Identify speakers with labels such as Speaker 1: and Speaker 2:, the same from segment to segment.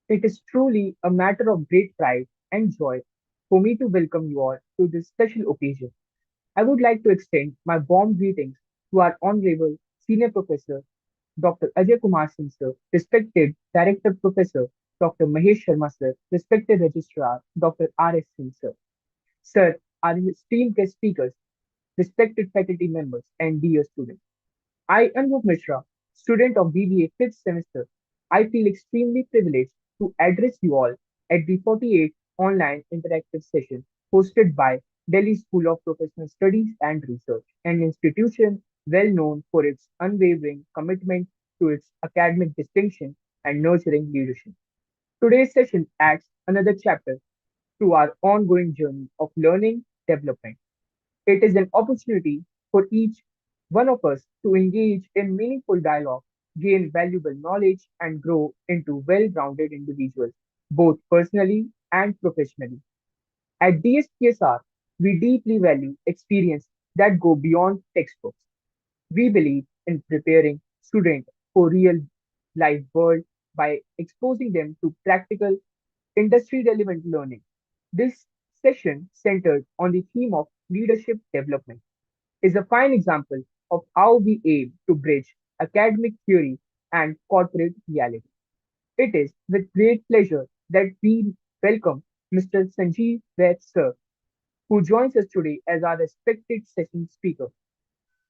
Speaker 1: It is truly a matter of great pride and joy for me to welcome you all to this special occasion. I would like to extend my warm greetings to our Honorable Senior Professor Dr. Ajay Kumar Singh sir, respected Director Professor Dr. Mahesh Sharma sir, respected Registrar Dr. R.S. Singh sir. Sir, our esteemed guest speakers, respected faculty members, and dear students. I, Anup Mishra, student of BBA 5th semester, I feel extremely privileged to address you all at the 48th online interactive session hosted by Delhi School of Professional Studies and Research, an institution well known for its unwavering commitment to its academic distinction and nurturing leadership. Today's session adds another chapter to our ongoing journey of learning development. It is an opportunity for each one of us to engage in meaningful dialogue, gain valuable knowledge, and grow into well rounded individuals, both personally and professionally. At DSPSR, we deeply value experience that go beyond textbooks. We believe in preparing students for real life world by exposing them to practical, industry relevant learning. This session centered on the theme of leadership development is a fine example of how we aim to bridge academic theory and corporate reality. It is with great pleasure that we welcome Mr. Sanjeev Vaid sir, who joins us today as our respected session speaker.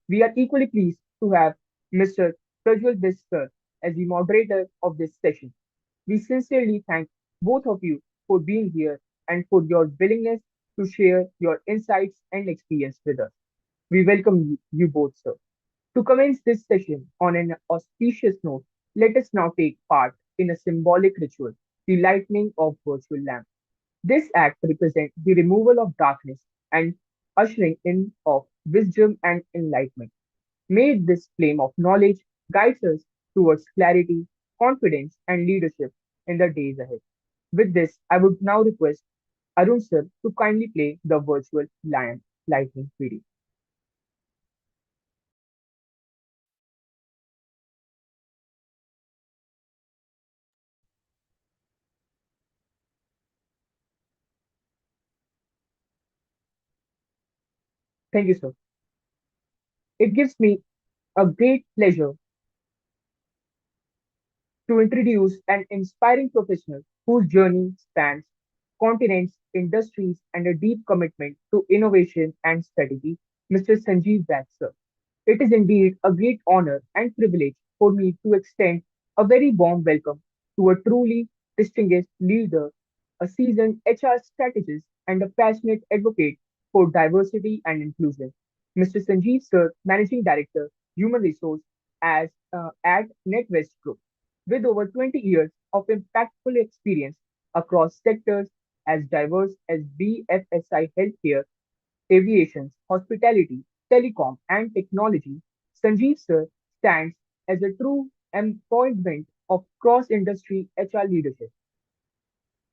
Speaker 1: We are equally pleased to have Mr. Prajwal Bis sir as the moderator of this session. We sincerely thank both of you for being here and for your willingness to share your insights and experience with us. We welcome you both, sir. To commence this session on an auspicious note, let us now take part in a symbolic ritual, the lighting of virtual lamp. This act represents the removal of darkness and ushering in of wisdom and enlightenment. May this flame of knowledge guide us towards clarity, confidence, and leadership in the days ahead. With this, I would now request Arun sir to kindly play the virtual lion lightning video. Thank you, sir. It gives me a great pleasure to introduce an inspiring professional whose journey spans continents, industries, and a deep commitment to innovation and strategy, Mr. Sanjeev Baxter. It is indeed a great honor and privilege for me to extend a very warm welcome to a truly distinguished leader, a seasoned HR strategist, and a passionate advocate for diversity and inclusion. Mr. Sanjeev Sir, Managing Director, Human Resource at NetWest Group, with over 20 years of impactful experience across sectors as diverse as BFSI healthcare, aviation, hospitality, telecom, and technology, Sanjeev Sir stands as a true embodiment of cross-industry HR leadership.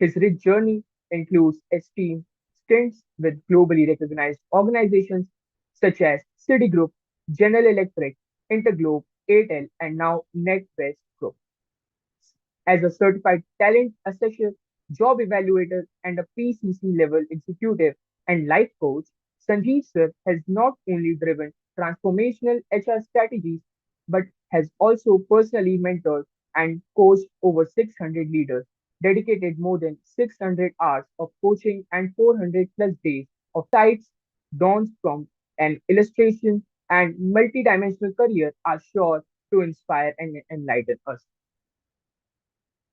Speaker 1: His rich journey includes esteemed stints with globally recognized organizations such as Citigroup, General Electric, Interglobe, Airtel, and now NetWest Group. As a certified talent assessor, job evaluator, and a PCC level executive and life coach, Sanjeev Sir has not only driven transformational HR strategies but has also personally mentored and coached over 600 leaders, dedicated more than 600 hours of coaching and 400 plus days of sites dawns from an illustration and multidimensional career are sure to inspire and enlighten us.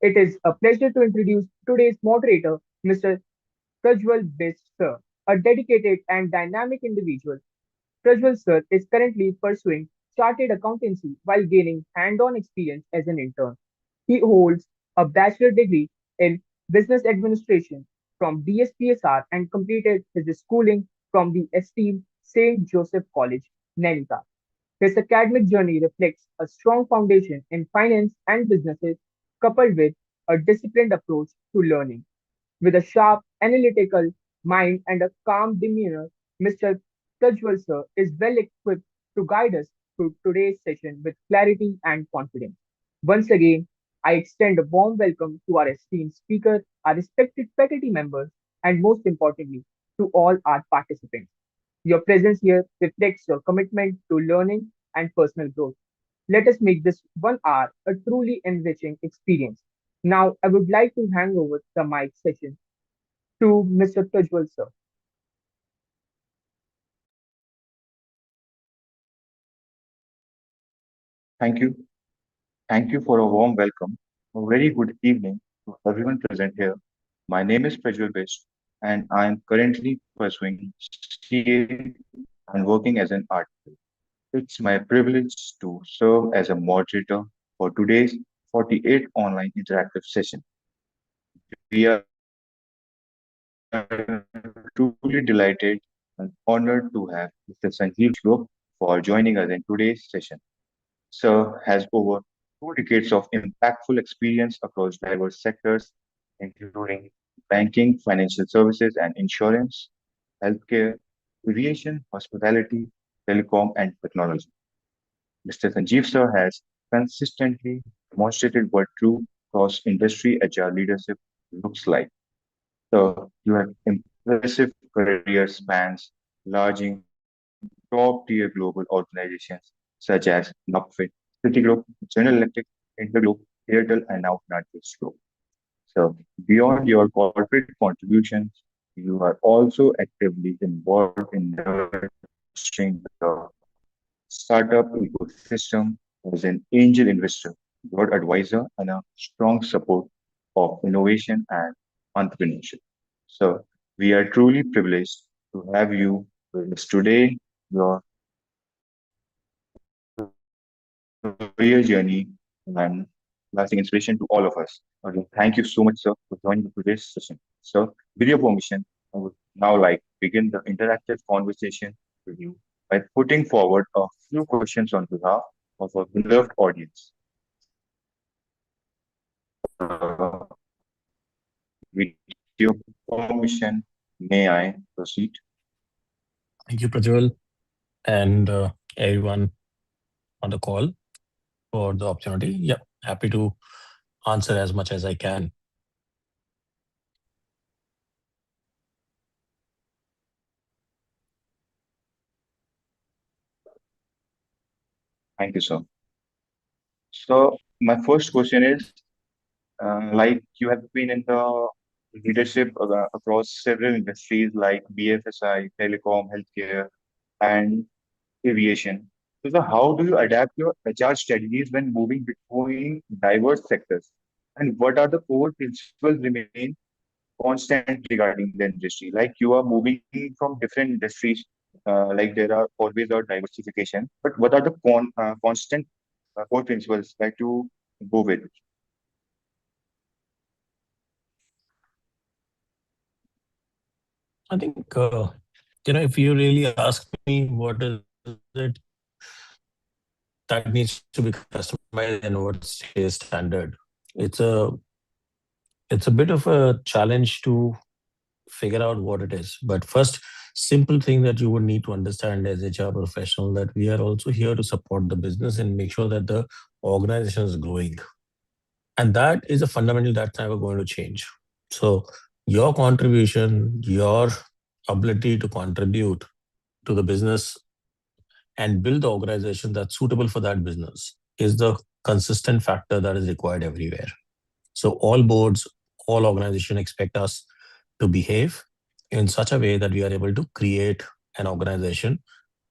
Speaker 1: It is a pleasure to introduce today's moderator, Mr. Prajwal Best Sir, a dedicated and dynamic individual. Prajwal Sir is currently pursuing chartered accountancy while gaining hand-on experience as an intern. He holds a bachelor degree in business administration from DSPSR and completed his schooling from the esteemed St. Joseph College, Nainital. His academic journey reflects a strong foundation in finance and businesses, coupled with a disciplined approach to learning. With a sharp, analytical mind and a calm demeanor, Mr. Tajwal sir is well equipped to guide us through today's session with clarity and confidence. Once again, I extend a warm welcome to our esteemed speaker, our respected faculty members, and most importantly, to all our participants. Your presence here reflects your commitment to learning and personal growth. Let us make this 1 hour a truly enriching experience. Now, I would like to hand over the mic session to Mr. Tajwal sir.
Speaker 2: Thank you. Thank you for a warm welcome. A very good evening to everyone present here. My name is Prajwal Best, and I am currently pursuing CA and working as an artist. It's my privilege to serve as a moderator for today's 48 online interactive session. We are truly delighted and honored to have Mr. Sanjeev CHRO for joining us in today's session. Sir has over 2 decades of impactful experience across diverse sectors, including banking, financial services, and insurance, healthcare, aviation, hospitality, telecom, and technology. Mr. Sanjeev Sir has consistently demonstrated what true cross-industry agile leadership looks like. So you have impressive career spans, larging top-tier global organizations such as Buffett, Citigroup, General Electric, Interglobe, Airtel, and now United Group. So beyond your corporate contributions, you are also actively involved in nurturing the startup ecosystem as an angel investor, board advisor, and a strong support of innovation and entrepreneurship. So we are truly privileged to have you with us today. Your career journey and lasting inspiration to all of us. Again, thank you so much, sir, for joining today's session. So, with your permission, I would now like to begin the interactive conversation with you by putting forward a few questions on behalf of our beloved audience. With your permission, may I proceed?
Speaker 3: Thank you, Prajwal, and everyone on the call for the opportunity. Yeah, happy to answer as much as I can.
Speaker 2: Thank you, sir. So, my first question is, like you have been in the leadership across several industries like BFSI, telecom, healthcare, and aviation. So, sir, how do you adapt your HR strategies when moving between diverse sectors? And what are the core principles remain constant regarding the industry? Like you are moving from different industries, like there are always a diversification. But what are the constant core principles that you go with?
Speaker 3: I think, if you really ask me what is it that needs to be customized and what stays standard, it's a it's a bit of a challenge to figure out what it is. But first, simple thing that you would need to understand as HR professional that we are also here to support the business and make sure that the organization is growing. And that is a fundamental that's never going to change. So your contribution, your ability to contribute to the business and build the organization that's suitable for that business is the consistent factor that is required everywhere. So all boards, all organizations expect us to behave in such a way that we are able to create an organization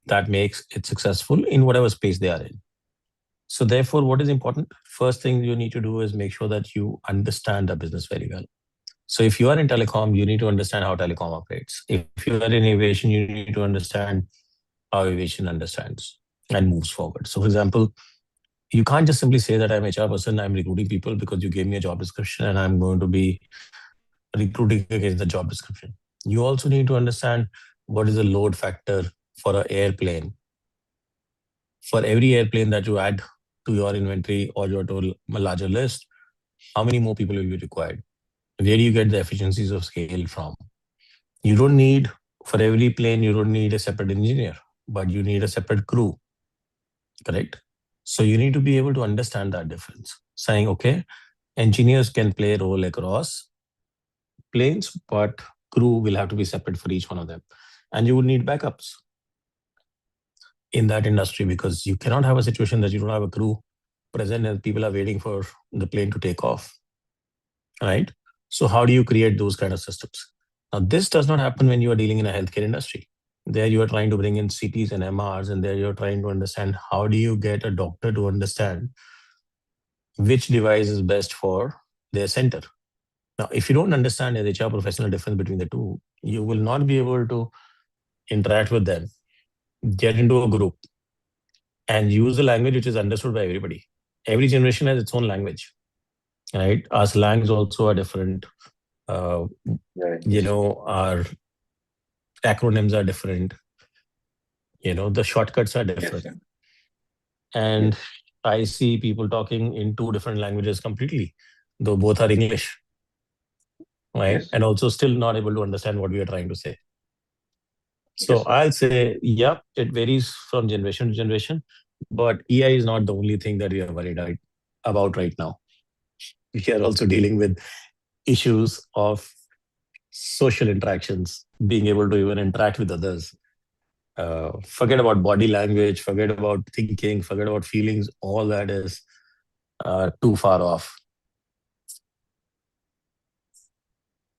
Speaker 3: that makes it successful in whatever space they are in. So therefore, what is important? First thing you need to do is make sure that you understand the business very well. So if you are in telecom, you need to understand how telecom operates. If you are in aviation, you need to understand how aviation understands and moves forward. So for example, you can't just simply say that I'm HR person, I'm recruiting people because you gave me a job description and I'm going to be recruiting against the job description. You also need to understand what is the load factor for an airplane. For every airplane that you add to your inventory or your total a larger list, how many more people will be required? Where do you get the efficiencies of scale from? You don't need, for every plane, you don't need a separate engineer, but you need a separate crew, correct? So you need to be able to understand that difference, saying, okay, engineers can play a role across planes, but crew will have to be separate for each one of them. And you will need backups in that industry, because you cannot have a situation that you don't have a crew present and people are waiting for the plane to take off, right? So how do you create those kind of systems? Now, this does not happen when you are dealing in a healthcare industry. There you are trying to bring in CTs and MRs, and there you're trying to understand how do you get a doctor to understand which device is best for their center. Now, if you don't understand as HR professional difference between the two, you will not be able to interact with them, get into a group, and use the language which is understood by everybody. Every generation has its own language, right? Our slangs also are different. Uh,
Speaker 2: Yeah, yes,
Speaker 3: our acronyms are different. The shortcuts are
Speaker 2: yes,
Speaker 3: different.
Speaker 2: sir.
Speaker 3: And
Speaker 2: Yes,
Speaker 3: I see people talking in two different languages completely, though both are English, right?
Speaker 2: yes,
Speaker 3: And also still not able to understand what we are trying to say.
Speaker 2: yes,
Speaker 3: So
Speaker 2: sir.
Speaker 3: I'll say, yeah, it varies from generation to generation, but AI is not the only thing that we are worried about right now. We are also dealing with issues of social interactions, being able to even interact with others. Forget about body language, forget about thinking, forget about feelings. All that is too far off.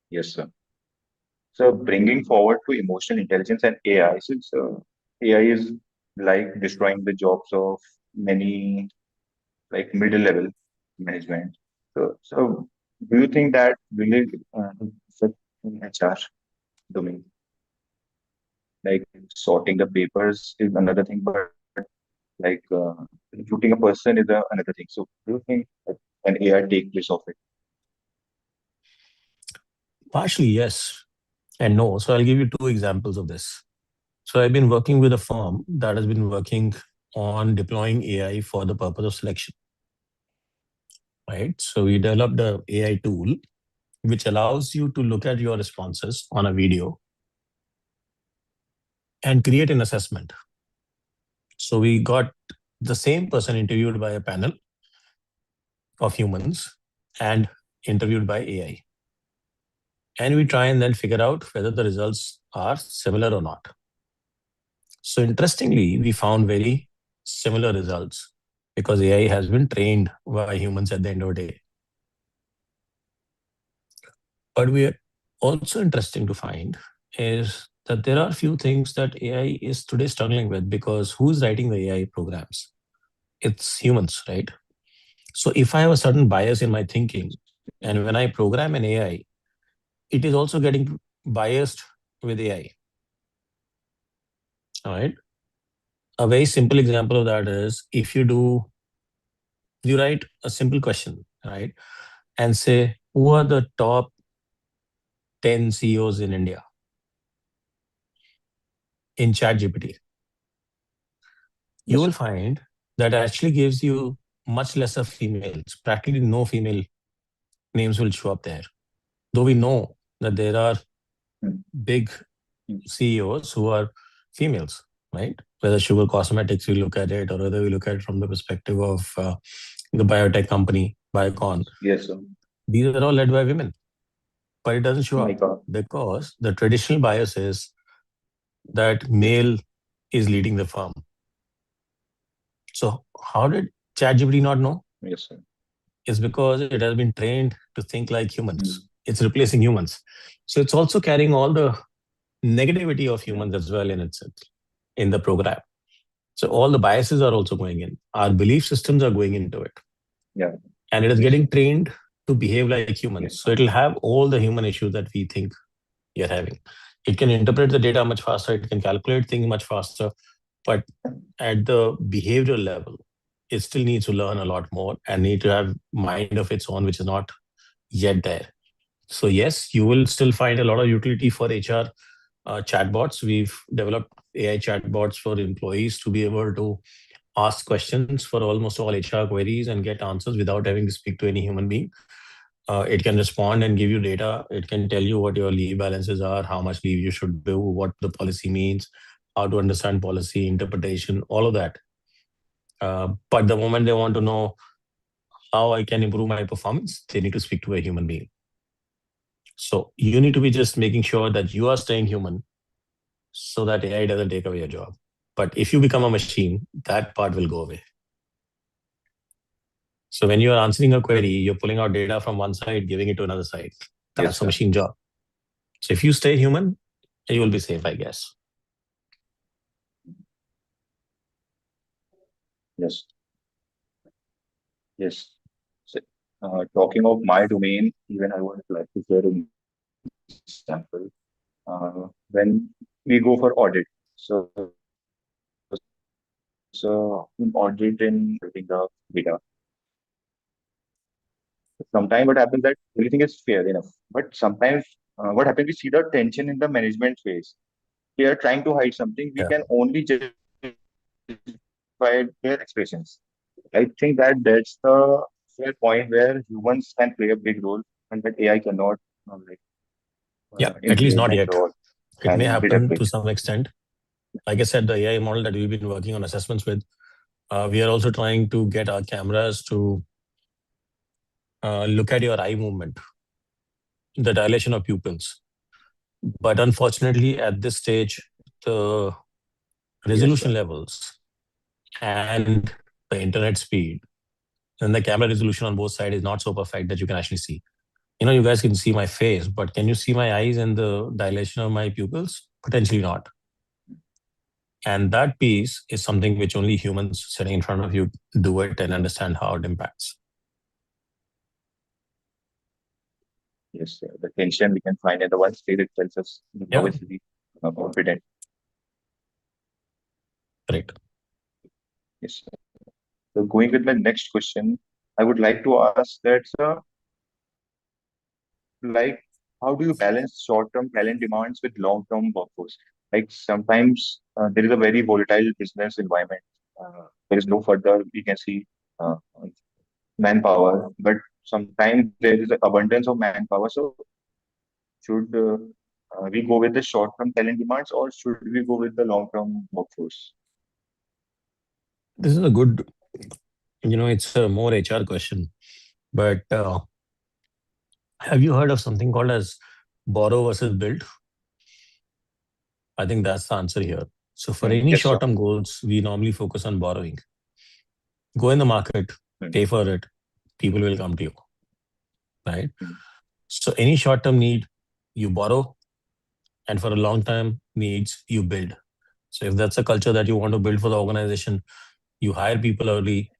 Speaker 2: Yes, sir. So bringing forward to emotional intelligence and AI, since AI is like destroying the jobs of many like middle level management. So do you think that will it affect in HR domain? Like sorting the papers is another thing, but like recruiting a person is another thing. So do you think that an AI take place of it?
Speaker 3: Partially, yes, and no. So I'll give you two examples of this. So I've been working with a firm that has been working on deploying AI for the purpose of selection, right? So we developed a AI tool which allows you to look at your responses on a video and create an assessment. So we got the same person interviewed by a panel of humans and interviewed by AI. And we try and then figure out whether the results are similar or not. So interestingly, we found very similar results because AI has been trained by humans at the end of the day. But we are also interesting to find is that there are few things that AI is today struggling with, because who's writing the AI programs? It's humans, right? So if I have a certain bias in my thinking, and when I program an AI, it is also getting biased with AI. All right. A very simple example of that is if you write a simple question, right, and say, who are the top 10 CEOs in India in ChatGPT, you will
Speaker 2: Yes,
Speaker 3: find that actually gives you much lesser females. Practically no female names will show up there. Though we know that there are
Speaker 2: mm,
Speaker 3: big
Speaker 2: mm,
Speaker 3: CEOs who are females, right? Whether Sugar Cosmetics, we look at it, or whether we look at it from the perspective of the biotech company, Biocon,
Speaker 2: yes, sir.
Speaker 3: these are all led by women, but it doesn't show
Speaker 2: My
Speaker 3: up
Speaker 2: God.
Speaker 3: because the traditional bias is that male is leading the firm. So how did ChatGPT not know?
Speaker 2: Yes, sir.
Speaker 3: It's because it has been trained to think like humans.
Speaker 2: Mm,
Speaker 3: It's replacing humans. So it's also carrying all the negativity of
Speaker 2: yeah,
Speaker 3: humans as well in itself in the program. So all the biases are also going in. Our belief systems are going into it.
Speaker 2: yeah,
Speaker 3: And it is
Speaker 2: yes,
Speaker 3: getting
Speaker 2: sir.
Speaker 3: trained to behave like humans.
Speaker 2: Yeah,
Speaker 3: So it'll have all the human issues that we think you're having. It can interpret the data much faster, it can calculate things much faster, but at the behavioral level, it still needs to learn a lot more and need to have mind of its own, which is not yet there. So yes, you will still find a lot of utility for HR chatbots. We've developed AI chatbots for employees to be able to ask questions for almost all HR queries and get answers without having to speak to any human being. It can respond and give you data. It can tell you what your leave balances are, how much leave you should do, what the policy means, how to understand policy interpretation, all of that. But the moment they want to know how I can improve my performance, they need to speak to a human being. So you need to be just making sure that you are staying human so that AI doesn't take away your job. But if you become a machine, that part will go away. So when you are answering a query, you're pulling out data from one side, giving it to another side. That's a
Speaker 2: Yes, sir.
Speaker 3: machine job. So if you stay human, you will be safe, I guess.
Speaker 2: Yes, yes. So, talking of my domain, even I would like to share an example. When we go for audit, so in audit in auditing the data, sometimes what happens that everything is fair enough, but sometimes what happens, we see the tension in the management phase. They are trying to hide something. We
Speaker 3: Yeah.
Speaker 2: can only justify their expressions. I think that that's the fair point where humans can play a big role, and that AI cannot
Speaker 3: Yeah. At least
Speaker 2: implement
Speaker 3: not
Speaker 2: or
Speaker 3: yet. It may
Speaker 2: can
Speaker 3: happen
Speaker 2: detect
Speaker 3: to
Speaker 2: it.
Speaker 3: some extent. Like I said, the AI model that we've been working on assessments with, we are also trying to get our cameras to look at your eye movement, the dilation of pupils. But unfortunately, at this stage, the
Speaker 2: Yes,
Speaker 3: resolution
Speaker 2: sir.
Speaker 3: levels and the internet speed and the camera resolution on both sides is not so perfect that you can actually see. You guys can see my face, but can you see my eyes and the dilation of my pupils? Potentially not. And that piece is something which only humans sitting in front of you do it and understand how it impacts.
Speaker 2: Yes, sir. The tension we can find in the one state, it tells us how
Speaker 3: Yeah,
Speaker 2: is he confident.
Speaker 3: correct.
Speaker 2: Yes, sir. So going with my next question, I would like to ask that, like, how do you balance short-term talent demands with long-term workforce? Like sometimes there is a very volatile business environment. There is no further we can see uh, manpower, but sometimes there is an abundance of manpower. So should we go with the short-term talent demands or should we go with the long-term workforce?
Speaker 3: This is a good, it's a more HR question. But have you heard of something called as borrow versus build? I think that's the answer here. So for any
Speaker 2: Yes, sir.
Speaker 3: short-term goals, we normally focus on borrowing. Go in the market,
Speaker 2: Mm,
Speaker 3: pay for it, people will come to you, right?
Speaker 2: mm,
Speaker 3: So any short-term need, you borrow, and for a long-term needs, you build. So if that's a culture that you want to build for the organization, you hire people early.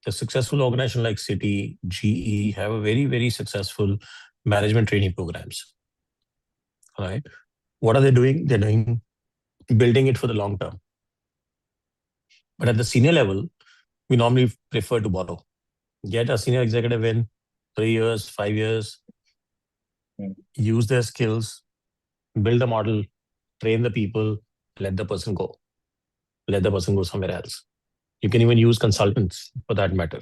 Speaker 3: The successful organization like City, GE have a very, very successful management training programs. Right? What are they doing? They're doing building it for the long term. But at the senior level, we normally prefer to borrow. Get a senior executive in 3 years, 5 years,
Speaker 2: mm,
Speaker 3: use their skills, build a model, train the people, let the person go. Let the person go somewhere else. You can even use consultants for that matter.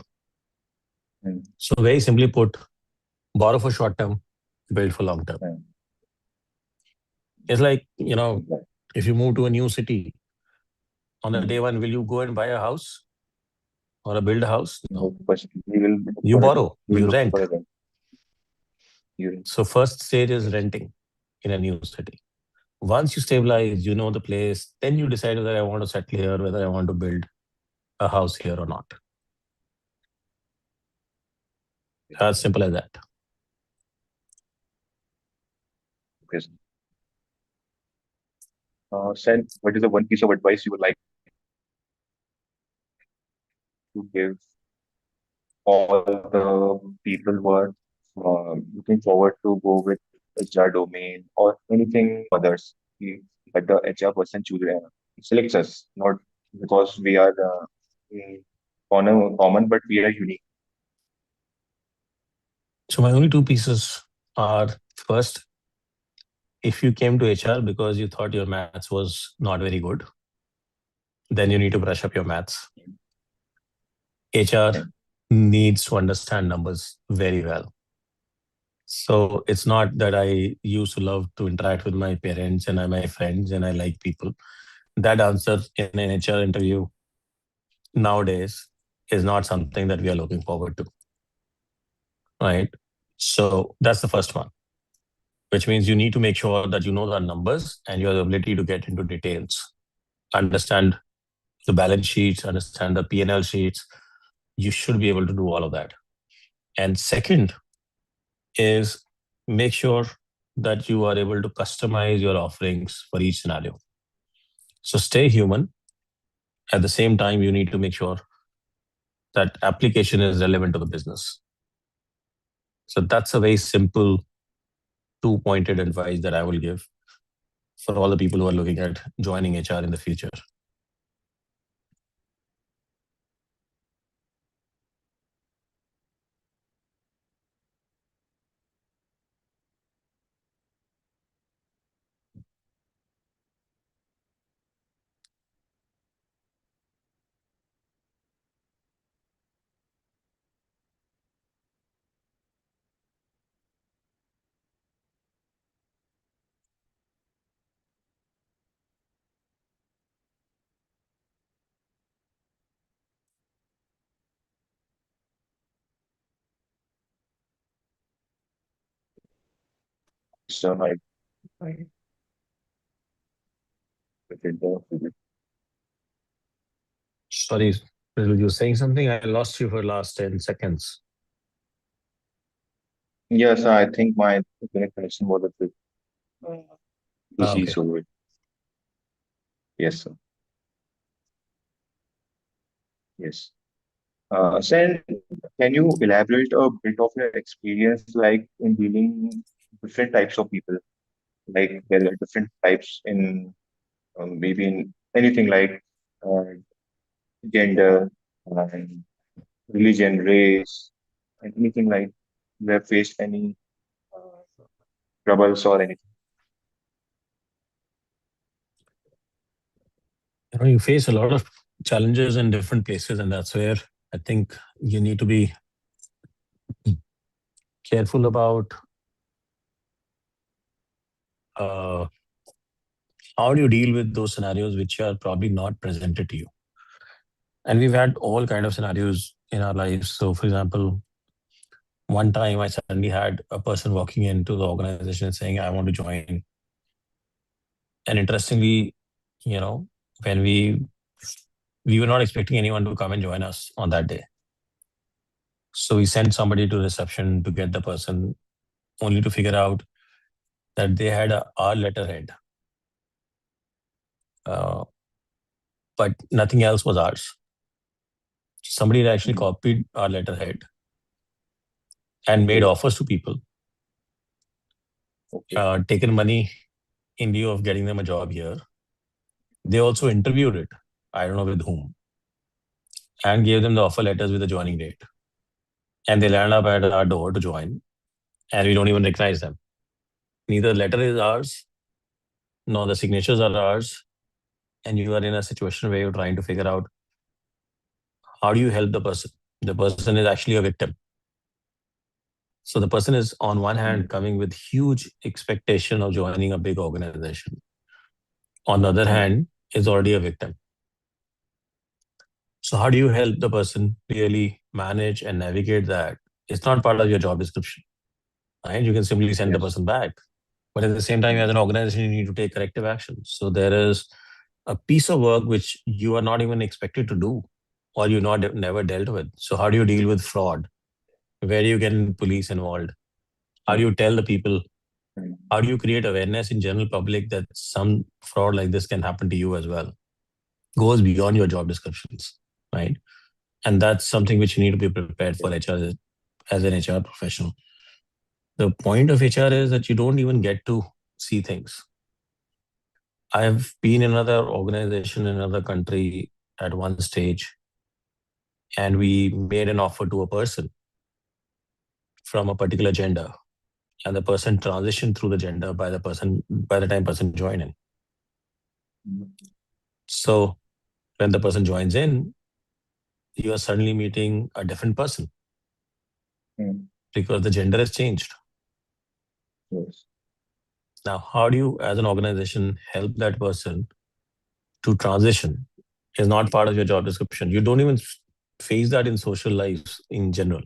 Speaker 2: mm,
Speaker 3: So very simply put, borrow for short term, build for long term.
Speaker 2: mm.
Speaker 3: It's like,
Speaker 2: Right.
Speaker 3: if you move to a new city, on the day
Speaker 2: Mm.
Speaker 3: one, will you go and buy a house or build a house? No.
Speaker 2: No, first we will look
Speaker 3: You
Speaker 2: for it.
Speaker 3: borrow,
Speaker 2: We will
Speaker 3: you
Speaker 2: look
Speaker 3: rent.
Speaker 2: for a rent. You,
Speaker 3: So first stage is
Speaker 2: yes.
Speaker 3: renting in a new city. Once you stabilize, you know the place, then you decide whether I want to settle here, whether I want to build a house here or not. As simple as that.
Speaker 2: Yes. Sen, what is the one piece of advice you would like to give all the people who are looking forward to go with HR domain or anything others? But the HR person chooses selects us not because we are common, but we are unique.
Speaker 3: So my only two pieces are first, if you came to HR because you thought your maths was not very good, then you need to brush up your maths. HR
Speaker 2: And,
Speaker 3: needs to understand numbers very well. So it's not that I used to love to interact with my parents and my friends and I like people. That answer in an HR interview nowadays is not something that we are looking forward to, right? So that's the first one, which means you need to make sure that you know the numbers and your ability to get into details, understand the balance sheets, understand the P&L sheets. You should be able to do all of that. And second is make sure that you are able to customize your offerings for each scenario. So stay human. At the same time, you need to make sure that application is relevant to the business. So that's a very simple two-pointed advice that I will give for all the people who are looking at joining HR in the future.
Speaker 2: So I
Speaker 1: Right.
Speaker 3: Sorry, you were saying something? I lost you for the last 10 seconds.
Speaker 2: yes, I think my internet connection was a bit uh, busy,
Speaker 3: Okay.
Speaker 2: so yes, sir. Yes. Sen, can you elaborate a bit of your experience, like in dealing different types of people? Like there are different types in maybe in anything like uh, gender and religion, race, and anything like you have faced any troubles or anything.
Speaker 3: You face a lot of challenges in different places, and that's where I think you need to be careful about uh, how do you deal with those scenarios which are probably not presented to you. And we've had all kind of scenarios in our lives. So, for example, one time I suddenly had a person walking into the organization and saying, "I want to join." And interestingly, you know, when we were not expecting anyone to come and join us on that day. So we sent somebody to reception to get the person, only to figure out that they had a R letterhead, uh, but nothing else was ours. Somebody had actually
Speaker 2: Mhm.
Speaker 3: copied our letterhead and made
Speaker 2: Okay,
Speaker 3: offers to people,
Speaker 2: okay,
Speaker 3: taken money in lieu of getting them a job here. They also interviewed it, I don't know with whom, and gave them the offer letters with the joining date. And they land up at our door to join, and we don't even recognize them. Neither the letter is ours, nor the signatures are ours. And you are in a situation where you're trying to figure out how do you help the person. The person is actually a victim. So the person is on one
Speaker 2: mm,
Speaker 3: hand coming with huge expectation of joining a big organization. On the other
Speaker 2: mm,
Speaker 3: hand, is already a victim. So how do you help the person really manage and navigate that? It's not part of your job description, right? You can simply send the
Speaker 2: yes,
Speaker 3: person back. But at the same time, as
Speaker 2: mm,
Speaker 3: an organization, you need to take corrective action. So there is a piece of work which you are not even expected to do, or you not never dealt with. So how do you deal with fraud? Where do you get police involved? How do
Speaker 2: mm,
Speaker 3: you tell the people?
Speaker 2: mm,
Speaker 3: How do you create awareness in general public that some fraud like this can happen to you as well? Goes beyond your job descriptions, right? And that's something which you need to be prepared for
Speaker 2: yes,
Speaker 3: HR as an HR professional. The point of HR is that you don't even get to see things. I've been in another organization in another country at one stage, and we made an offer to a person from a particular gender, and the person transitioned through the gender by the time person joined in.
Speaker 2: mm,
Speaker 3: So when the person joins in, you are suddenly meeting a different person
Speaker 2: mm,
Speaker 3: because the gender has changed.
Speaker 2: yes,
Speaker 3: Now, how do you, as an organization, help that person to transition is not part of your job description. You don't even face that in social lives in general.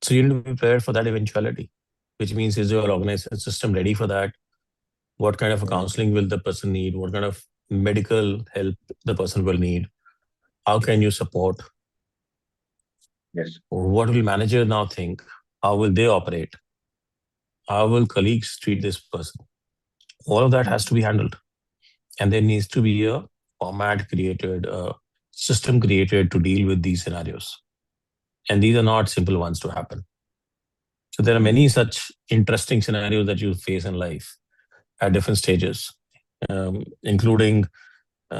Speaker 3: So you need to be prepared for that eventuality, which means is your organization system ready for that? What kind of a
Speaker 2: mm,
Speaker 3: counseling will the person need? What kind of medical help the person will need? How can you support?
Speaker 2: yes,
Speaker 3: Or what will manager now think? How will they operate? How will colleagues treat this person? All of that has to
Speaker 2: mm,
Speaker 3: be handled. And there needs to be a format created, a system created to deal with these scenarios. And these are not simple ones to happen. So there are many
Speaker 2: mm,
Speaker 3: such interesting scenarios that you face in life at different stages, including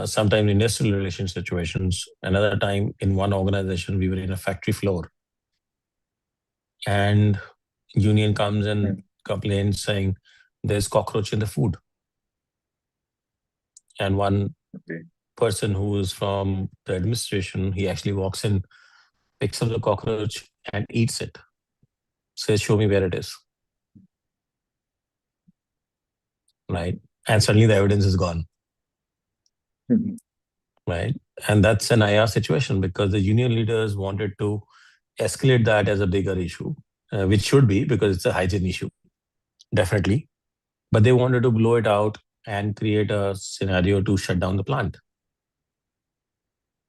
Speaker 3: sometimes industrial relation situations. Another time in one organization, we were in a factory floor, and union comes and
Speaker 2: mm,
Speaker 3: complains saying there's cockroach in the food. And one
Speaker 2: okay,
Speaker 3: person who is from the administration, he actually walks in, picks up the cockroach and eats it. Says, "Show me where it is." Right? And suddenly the evidence is gone.
Speaker 2: mm,
Speaker 3: Right? And that's an IR situation because the union leaders wanted to escalate that as a bigger issue, which should be because it's a hygiene issue, definitely. But they wanted to blow it out and create a scenario to shut down the plant.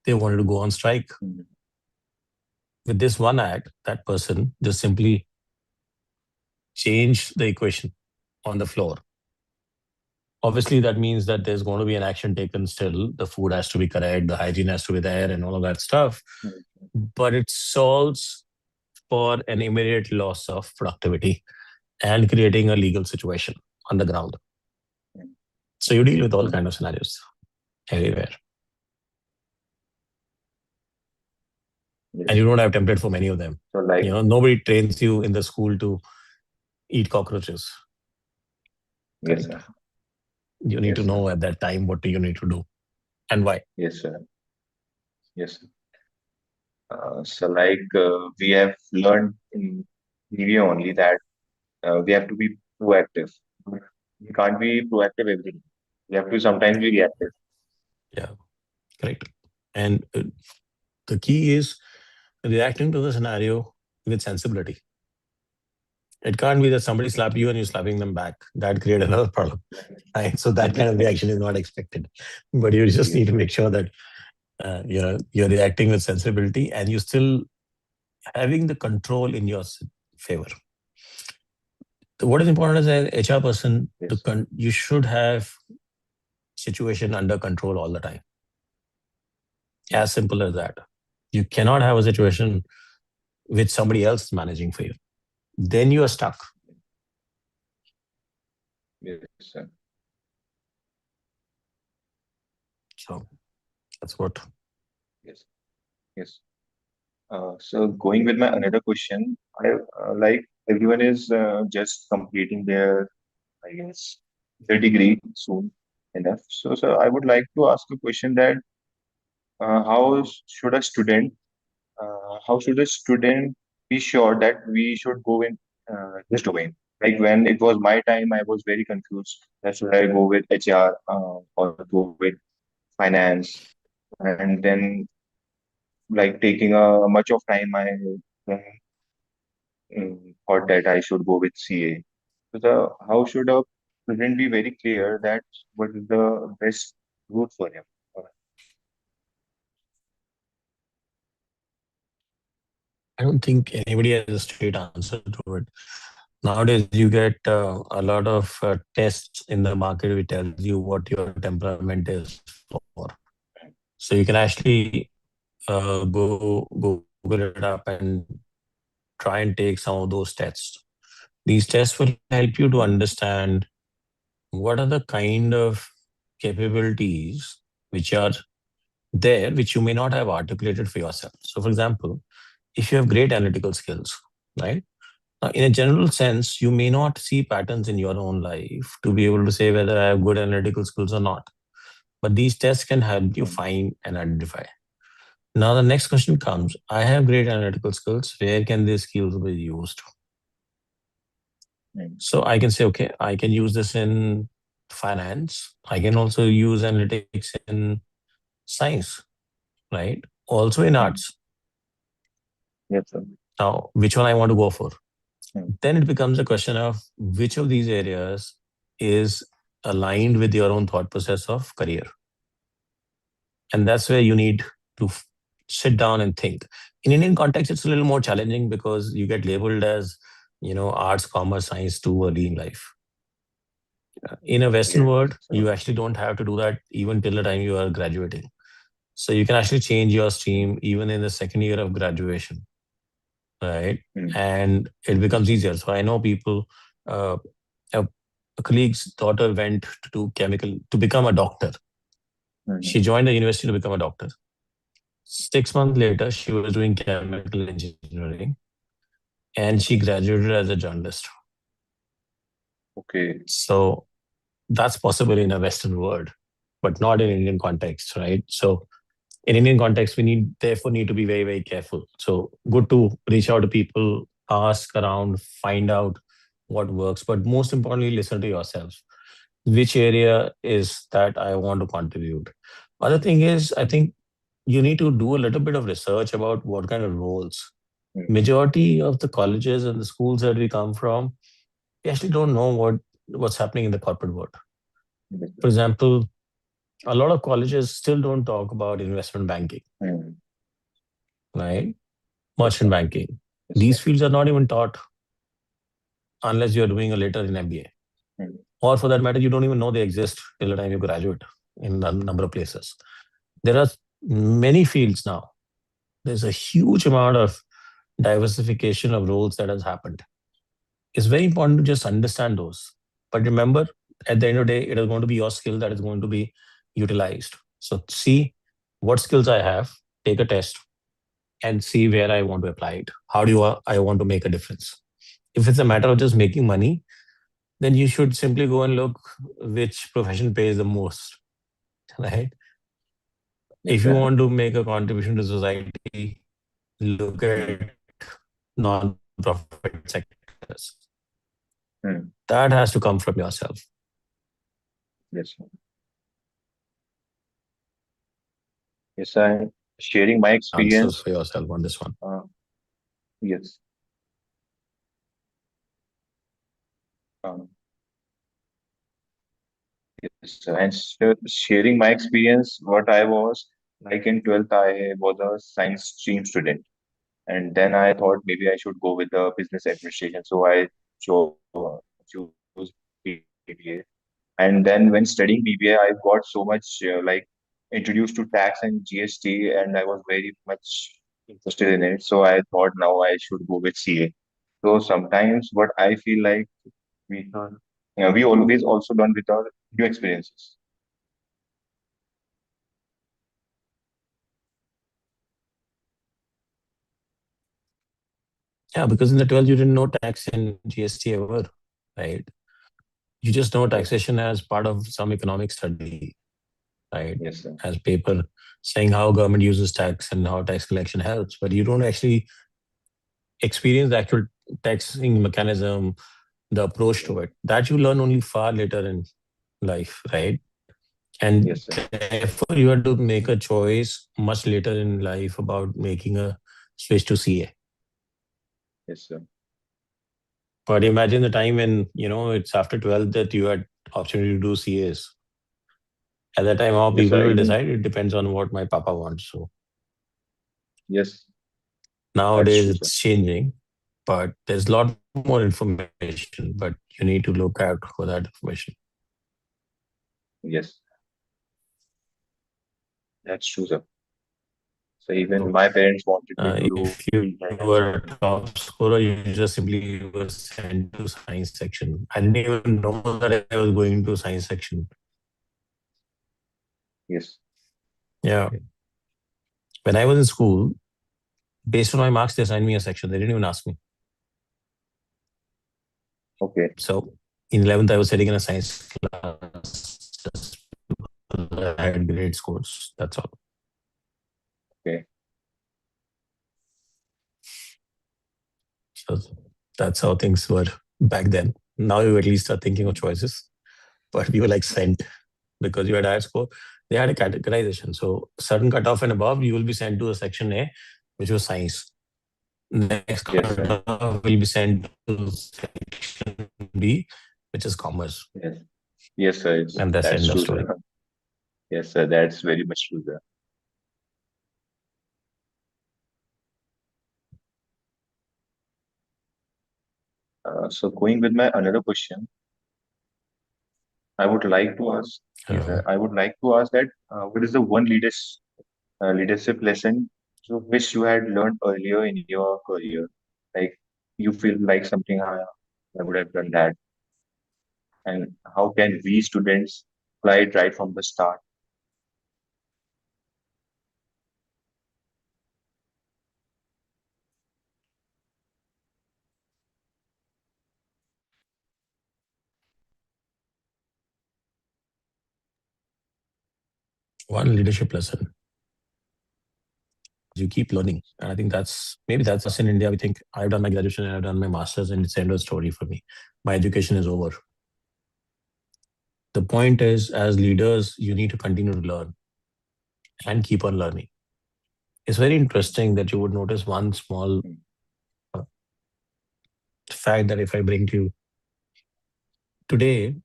Speaker 3: They wanted to go on strike.
Speaker 2: mm,
Speaker 3: With this one act, that person just simply changed the equation on the floor. Obviously, that means that there's going to be an action taken still. The food has to be correct, the hygiene has to be there, and all of that stuff.
Speaker 2: mm,
Speaker 3: But it solves for an immediate loss of productivity and creating a legal situation on the ground.
Speaker 2: mm,
Speaker 3: So you deal with all kind
Speaker 2: mm,
Speaker 3: of scenarios everywhere, and you
Speaker 2: yes.
Speaker 3: don't have template for many of them.
Speaker 2: So like,
Speaker 3: Nobody trains you in the school to eat cockroaches.
Speaker 2: yes,
Speaker 3: Correct.
Speaker 2: sir.
Speaker 3: You need to
Speaker 2: Yes,
Speaker 3: know
Speaker 2: sir.
Speaker 3: at that time what do you need to do and why.
Speaker 2: Yes, sir. Yes. So like we have learned in media only that we have to be proactive. We can't be proactive every day. We have to sometimes be reactive.
Speaker 3: Yeah, correct. And the key is reacting to the scenario with sensibility. It can't be that somebody slapped you and you're slapping them back. That create another problem. Right? So that kind of reaction is not expected. But you just need to
Speaker 2: Yes,
Speaker 3: make sure that you're reacting with sensibility and you still having the control in your favor. What is important as an HR person,
Speaker 2: yes,
Speaker 3: you should have situation under control all the time. As
Speaker 2: yes,
Speaker 3: simple as that. You cannot have a situation with somebody else managing for you. Then you are stuck.
Speaker 2: yes, sir.
Speaker 3: So that's what.
Speaker 2: Yes, yes. So going with my another question, I like everyone is just completing their, I guess, their degree soon enough. So I would like to ask a question that should a student, how should a student be sure that we should go in this domain? Like when it was my time, I was very confused. That should I go with HR or go with finance? And then like taking a much of time, I then thought that I should go with CA. How should a student be very clear that what is the best route for him?
Speaker 3: I don't think anybody has a straight answer to it. Nowadays, you get a lot of tests in the market which tells you what your temperament is for. So you can actually go Google it up and try and take some of those tests. These tests will help you to understand what are the kind of capabilities which are there, which you may not have articulated for yourself. So, for example, if you have great analytical skills, right? Now, in a general sense, you may not see patterns in your own life to be able to say whether I have good analytical skills or not. But these tests can help you
Speaker 2: Mm,
Speaker 3: find and identify. Now, the next question comes, I have great analytical skills. Where can these skills be used?
Speaker 2: mm,
Speaker 3: So I can say, okay, I can use this in finance. I can also use analytics in science, right? Also in arts.
Speaker 2: Mm. Yes, sir.
Speaker 3: Now, which one I want to go for?
Speaker 2: Mm.
Speaker 3: Then it becomes a question of which of these areas is aligned with your own thought process of career. And that's where you need to sit down and think. In Indian context, it's a little more challenging because you get labeled as, arts, commerce, science too early in life. In a Western
Speaker 2: Yes,
Speaker 3: world,
Speaker 2: sir.
Speaker 3: you actually don't have to do that even till the time you are graduating. So you can actually change your stream even in the second year of graduation, right?
Speaker 2: Mm.
Speaker 3: And it
Speaker 2: Yes,
Speaker 3: becomes
Speaker 2: sir.
Speaker 3: easier. So I know people, uh, a colleague's daughter went to do chemical to become a doctor. She
Speaker 2: Mm.
Speaker 3: joined the university to become a doctor. 6 months later, she was doing chemical engineering and she graduated as a journalist.
Speaker 2: Okay.
Speaker 3: So that's possible in a Western world, but not in Indian context, right? So in Indian context, we therefore need to be very, very careful. So good to reach out to people, ask around, find out what works, but most importantly, listen to yourself. Which area is that I want to contribute? Other thing is, I think you need to do a little bit of research about what kind of roles.
Speaker 2: Mm.
Speaker 3: Majority of the colleges and the schools that we come from, we actually don't know what's happening in the corporate world.
Speaker 2: Yes,
Speaker 3: For
Speaker 2: sir.
Speaker 3: example, a lot of colleges still don't talk about investment banking,
Speaker 2: Mm.
Speaker 3: right?
Speaker 2: Yes,
Speaker 3: Merchant
Speaker 2: sir.
Speaker 3: banking.
Speaker 2: Yes,
Speaker 3: These
Speaker 2: sir.
Speaker 3: fields are not even taught unless you're doing a later in MBA.
Speaker 2: Mm.
Speaker 3: Or for that matter, you don't even know they exist till the time you graduate in a number of places. There are many fields now. There's a huge amount of diversification of roles that has happened. It's very important to just understand those. But remember, at the end of the day, it is going to be your skill that is going to be utilized. So see what skills I have, take a test, and see where I want to apply it. How do I want to make a difference? If it's a matter of just making money, then you should simply go and look which profession pays the most, right? If you
Speaker 2: Yes,
Speaker 3: want
Speaker 2: sir.
Speaker 3: to make a contribution to society, look at
Speaker 2: Mm.
Speaker 3: non-profit sectors. That has to
Speaker 2: Mm.
Speaker 3: come from yourself.
Speaker 2: Yes, sir. Yes, I'm sharing my
Speaker 3: Answers for
Speaker 2: experience.
Speaker 3: yourself on this one.
Speaker 2: Uh, yes. Um, yes, sir. And sharing my experience, what I was like in 12th, I was a science stream student. And then I thought maybe I should go with the business administration. So I choose BBA. And then when studying BBA, I got so much introduced to tax and GST, and I was very much interested in it. So I thought now I should go with CA. So sometimes what I feel like we learn, we always also learn with our new experiences.
Speaker 3: Yeah, because in the 12th, you didn't know tax and GST ever, right? You just know taxation
Speaker 2: Yes,
Speaker 3: as part of some economic study, right?
Speaker 2: yes,
Speaker 3: As
Speaker 2: sir.
Speaker 3: paper saying how government uses tax and how tax collection helps, but you don't actually experience the actual taxing mechanism, the approach to it. That you learn only far later in life, right? And
Speaker 2: Yes, sir.
Speaker 3: therefore, you have to make a choice much later in life about making a switch to CA.
Speaker 2: Yes, sir.
Speaker 3: But imagine the time when, it's after 12 that you had opportunity to do CAs. At that time, how people
Speaker 2: Yes,
Speaker 3: will
Speaker 2: sir.
Speaker 3: decide,
Speaker 2: Even
Speaker 3: it depends on what my papa wants. So
Speaker 2: yes,
Speaker 3: nowadays
Speaker 2: that's true,
Speaker 3: it's
Speaker 2: sir.
Speaker 3: changing, but there's a lot more information, but you need to look out for that information.
Speaker 2: Yes, that's true, sir. So
Speaker 3: So
Speaker 2: even my parents wanted me to
Speaker 3: if
Speaker 2: do
Speaker 3: you were a
Speaker 2: finance.
Speaker 3: top scorer, you just simply were sent to science section. I didn't even know that I was going to science section.
Speaker 2: Yes.
Speaker 3: Yeah. When I was in school, based on my marks, they assigned me a section. They didn't even ask me.
Speaker 2: Okay.
Speaker 3: So in 11th, I was sitting in a science class just because I had great scores. That's all.
Speaker 2: Okay.
Speaker 3: So that's how things were back then. Now you at least are thinking of
Speaker 2: Mm.
Speaker 3: choices. but we were like sent because you had higher score. They had a categorization. So certain cutoff and above, you will be sent to a section A, which was science. Next
Speaker 2: Yes, sir.
Speaker 3: cutoff will be sent to section B, which is commerce,
Speaker 2: Yes. Yes, sir.
Speaker 3: and that's the end of
Speaker 2: That's true,
Speaker 3: story.
Speaker 2: sir. Yes, sir. That's very much true, sir. So going with my another question, I would like to ask. Yes,
Speaker 3: Uh,
Speaker 2: sir. I would like to ask that what is the one leadership lesson so which you had learned earlier in your career? Like you feel like something I would have done that, and how can we students apply it right from the start?
Speaker 3: One leadership lesson is you keep learning. And I think that's maybe that's us in India. We think I've done my graduation and I've done my master's and it's the end of the story for me. My education is over. The point is, as leaders, you need to continue to learn and keep on learning. It's very interesting that you would notice one small
Speaker 2: Mm,
Speaker 3: uh, fact that if I bring to you today,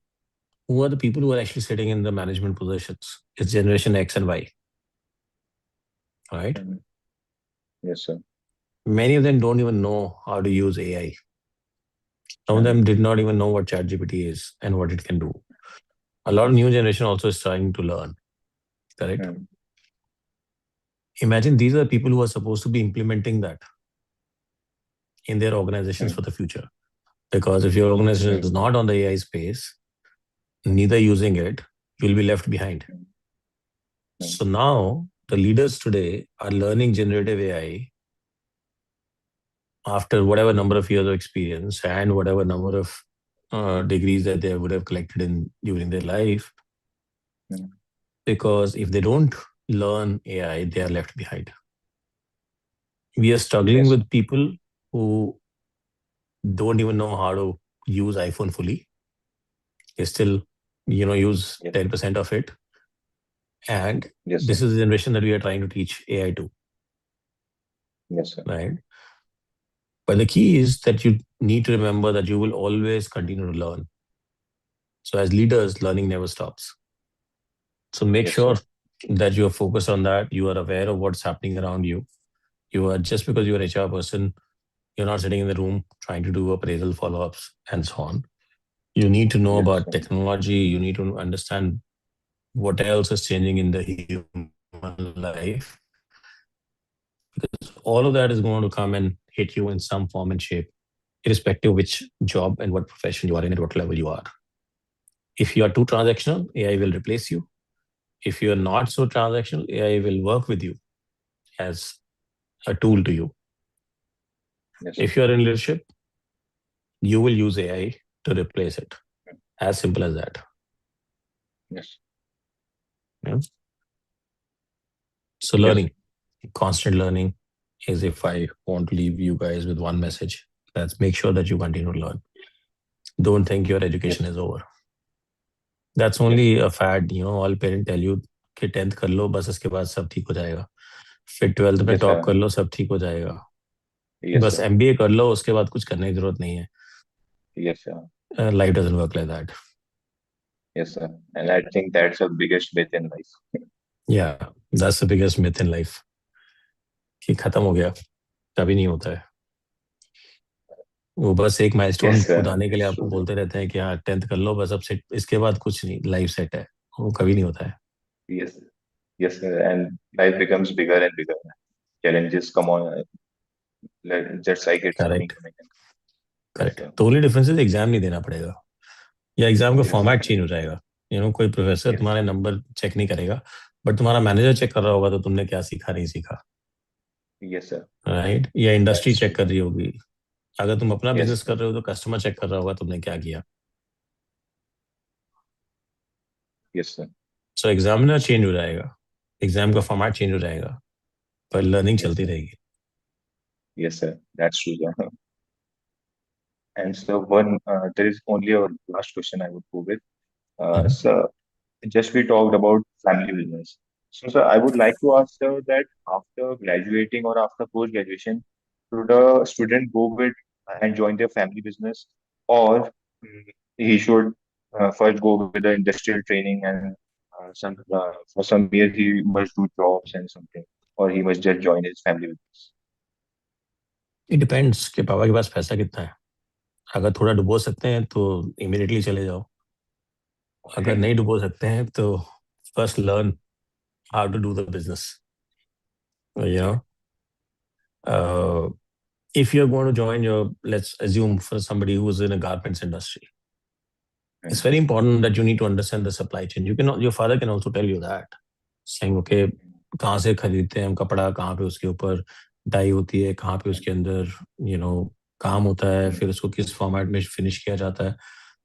Speaker 3: who are the people who are actually sitting in the management positions? It's Generation X and Y, right?
Speaker 2: mm. Yes, sir.
Speaker 3: Many of them don't even know how to use AI. Some of them
Speaker 2: Mm,
Speaker 3: did not even know what ChatGPT is and what it can do. A lot of new generation also is trying to learn, correct?
Speaker 2: mm,
Speaker 3: Imagine these are people who are supposed to be implementing that in their organizations
Speaker 2: mm,
Speaker 3: for the future. Because if your organization is
Speaker 2: mm,
Speaker 3: not on the AI space, neither using it, you'll be left behind.
Speaker 2: mm, mm.
Speaker 3: So now the leaders today are learning generative AI after whatever number of years of experience and whatever number of degrees that they would have collected in during their life.
Speaker 2: Mm.
Speaker 3: Because if they don't learn AI, they are left behind. We are struggling
Speaker 2: Yes,
Speaker 3: with people who don't even know how to use iPhone fully. They still, use
Speaker 2: yes,
Speaker 3: 10% of it. And
Speaker 2: yes, sir.
Speaker 3: this is the generation that we are trying to teach AI to,
Speaker 2: Yes, sir.
Speaker 3: right? But the key is that you need to remember that you will always continue to learn. So as leaders, learning never stops. So make
Speaker 2: Yes, sir.
Speaker 3: sure that you are focused on that. You are aware of what's happening around you. You are just because you're an HR person, you're not sitting in the room trying to do appraisal follow-ups and so on. You need to know
Speaker 2: Yes,
Speaker 3: about
Speaker 2: sir.
Speaker 3: technology. You need to understand what else is changing in the human life. Because all of that is going to come and hit you in some form and shape, irrespective of which job and what profession you are in at what level you are. If you are too transactional, AI will replace you. If you are not so transactional, AI will work with you as a tool to you.
Speaker 2: Yes,
Speaker 3: If you are in leadership, you will use AI to replace it. As simple as that.
Speaker 2: yes,
Speaker 3: Yeah. So
Speaker 2: yes,
Speaker 3: learning, constant learning is if I want to leave you guys with one message, that's make sure that you continue to learn. Don't think your education
Speaker 2: yes,
Speaker 3: is over. That's
Speaker 2: yes,
Speaker 3: only a fad, all parents tell you कि 10th कर लो बस इसके बाद सब ठीक हो जाएगा. फिर 12th में
Speaker 2: yes,
Speaker 3: टॉप
Speaker 2: sir.
Speaker 3: कर लो सब ठीक हो जाएगा.
Speaker 2: Yes,
Speaker 3: बस
Speaker 2: sir.
Speaker 3: एमबीए कर लो उसके बाद कुछ करने की जरूरत नहीं है.
Speaker 2: Yes, sir.
Speaker 3: Life doesn't work like that.
Speaker 2: Yes, sir. And I think that's the biggest myth in life.
Speaker 3: Yeah, that's the biggest myth in life. कि खत्म हो गया, कभी नहीं होता है. वो बस एक
Speaker 2: Yes,
Speaker 3: माइलस्टोन
Speaker 2: sir.
Speaker 3: खुदाने के लिए
Speaker 2: It's
Speaker 3: आपको
Speaker 2: true, sir.
Speaker 3: बोलते रहते हैं कि हाँ 10th कर लो बस अब सेट, इसके बाद कुछ नहीं, लाइफ सेट है. वो कभी नहीं होता है.
Speaker 2: Yes, yes, sir. And life becomes bigger and bigger. Challenges come on, just like it's coming,
Speaker 3: correct.
Speaker 2: coming. Yes,
Speaker 3: correct.
Speaker 2: sir.
Speaker 3: तो ओनली डिफरेंस इज एग्जाम नहीं देना पड़ेगा या एग्जाम का
Speaker 2: Yes, sir.
Speaker 3: फॉर्मेट चेंज हो जाएगा. कोई प्रोफेसर
Speaker 2: Yes,
Speaker 3: तुम्हारे नंबर चेक नहीं करेगा, बट तुम्हारा मैनेजर चेक कर रहा होगा तो तुमने क्या सीखा नहीं सीखा.
Speaker 2: yes, sir.
Speaker 3: राइट. या इंडस्ट्री
Speaker 2: That's
Speaker 3: चेक
Speaker 2: true,
Speaker 3: कर
Speaker 2: sir.
Speaker 3: रही होगी. अगर तुम अपना
Speaker 2: Yes,
Speaker 3: बिजनेस
Speaker 2: sir.
Speaker 3: कर रहे हो तो कस्टमर चेक कर रहा होगा तुमने क्या किया.
Speaker 2: Yes, sir.
Speaker 3: सो एग्जामिनर चेंज हो जाएगा, एग्जाम का फॉर्मेट चेंज हो जाएगा, पर लर्निंग
Speaker 2: Yes,
Speaker 3: चलती
Speaker 2: sir.
Speaker 3: रहेगी.
Speaker 2: Yes, sir. That's true, sir. And so there is only a last question I would go with.
Speaker 3: Mhm.
Speaker 2: Sir, just we talked about family business. So, sir, I would like to ask sir that after graduating or after post-graduation, should a student go with and join their family business, or he should first go with the industrial training and for some years he must do jobs and something, or he must just join his family business.
Speaker 3: It depends कि पापा के पास पैसा कितना है. अगर थोड़ा डुबो सकते हैं तो इमीडिएटली चले जाओ. अगर नहीं
Speaker 2: Okay.
Speaker 3: डुबो सकते हैं तो first learn how to do the business. You
Speaker 2: Okay.
Speaker 3: know, uh, if you're going to join your, let's assume for somebody who's in a garments industry, it's
Speaker 2: Mm,
Speaker 3: very important that you need to understand the supply chain. You can, your father can also tell you that, saying, okay, कहाँ से खरीदते हैं हम कपड़ा, कहाँ पे उसके ऊपर डाई होती है, कहाँ पे
Speaker 2: mm,
Speaker 3: उसके अंदर काम होता है,
Speaker 2: mm,
Speaker 3: फिर उसको किस फॉर्मेट में फिनिश किया जाता है.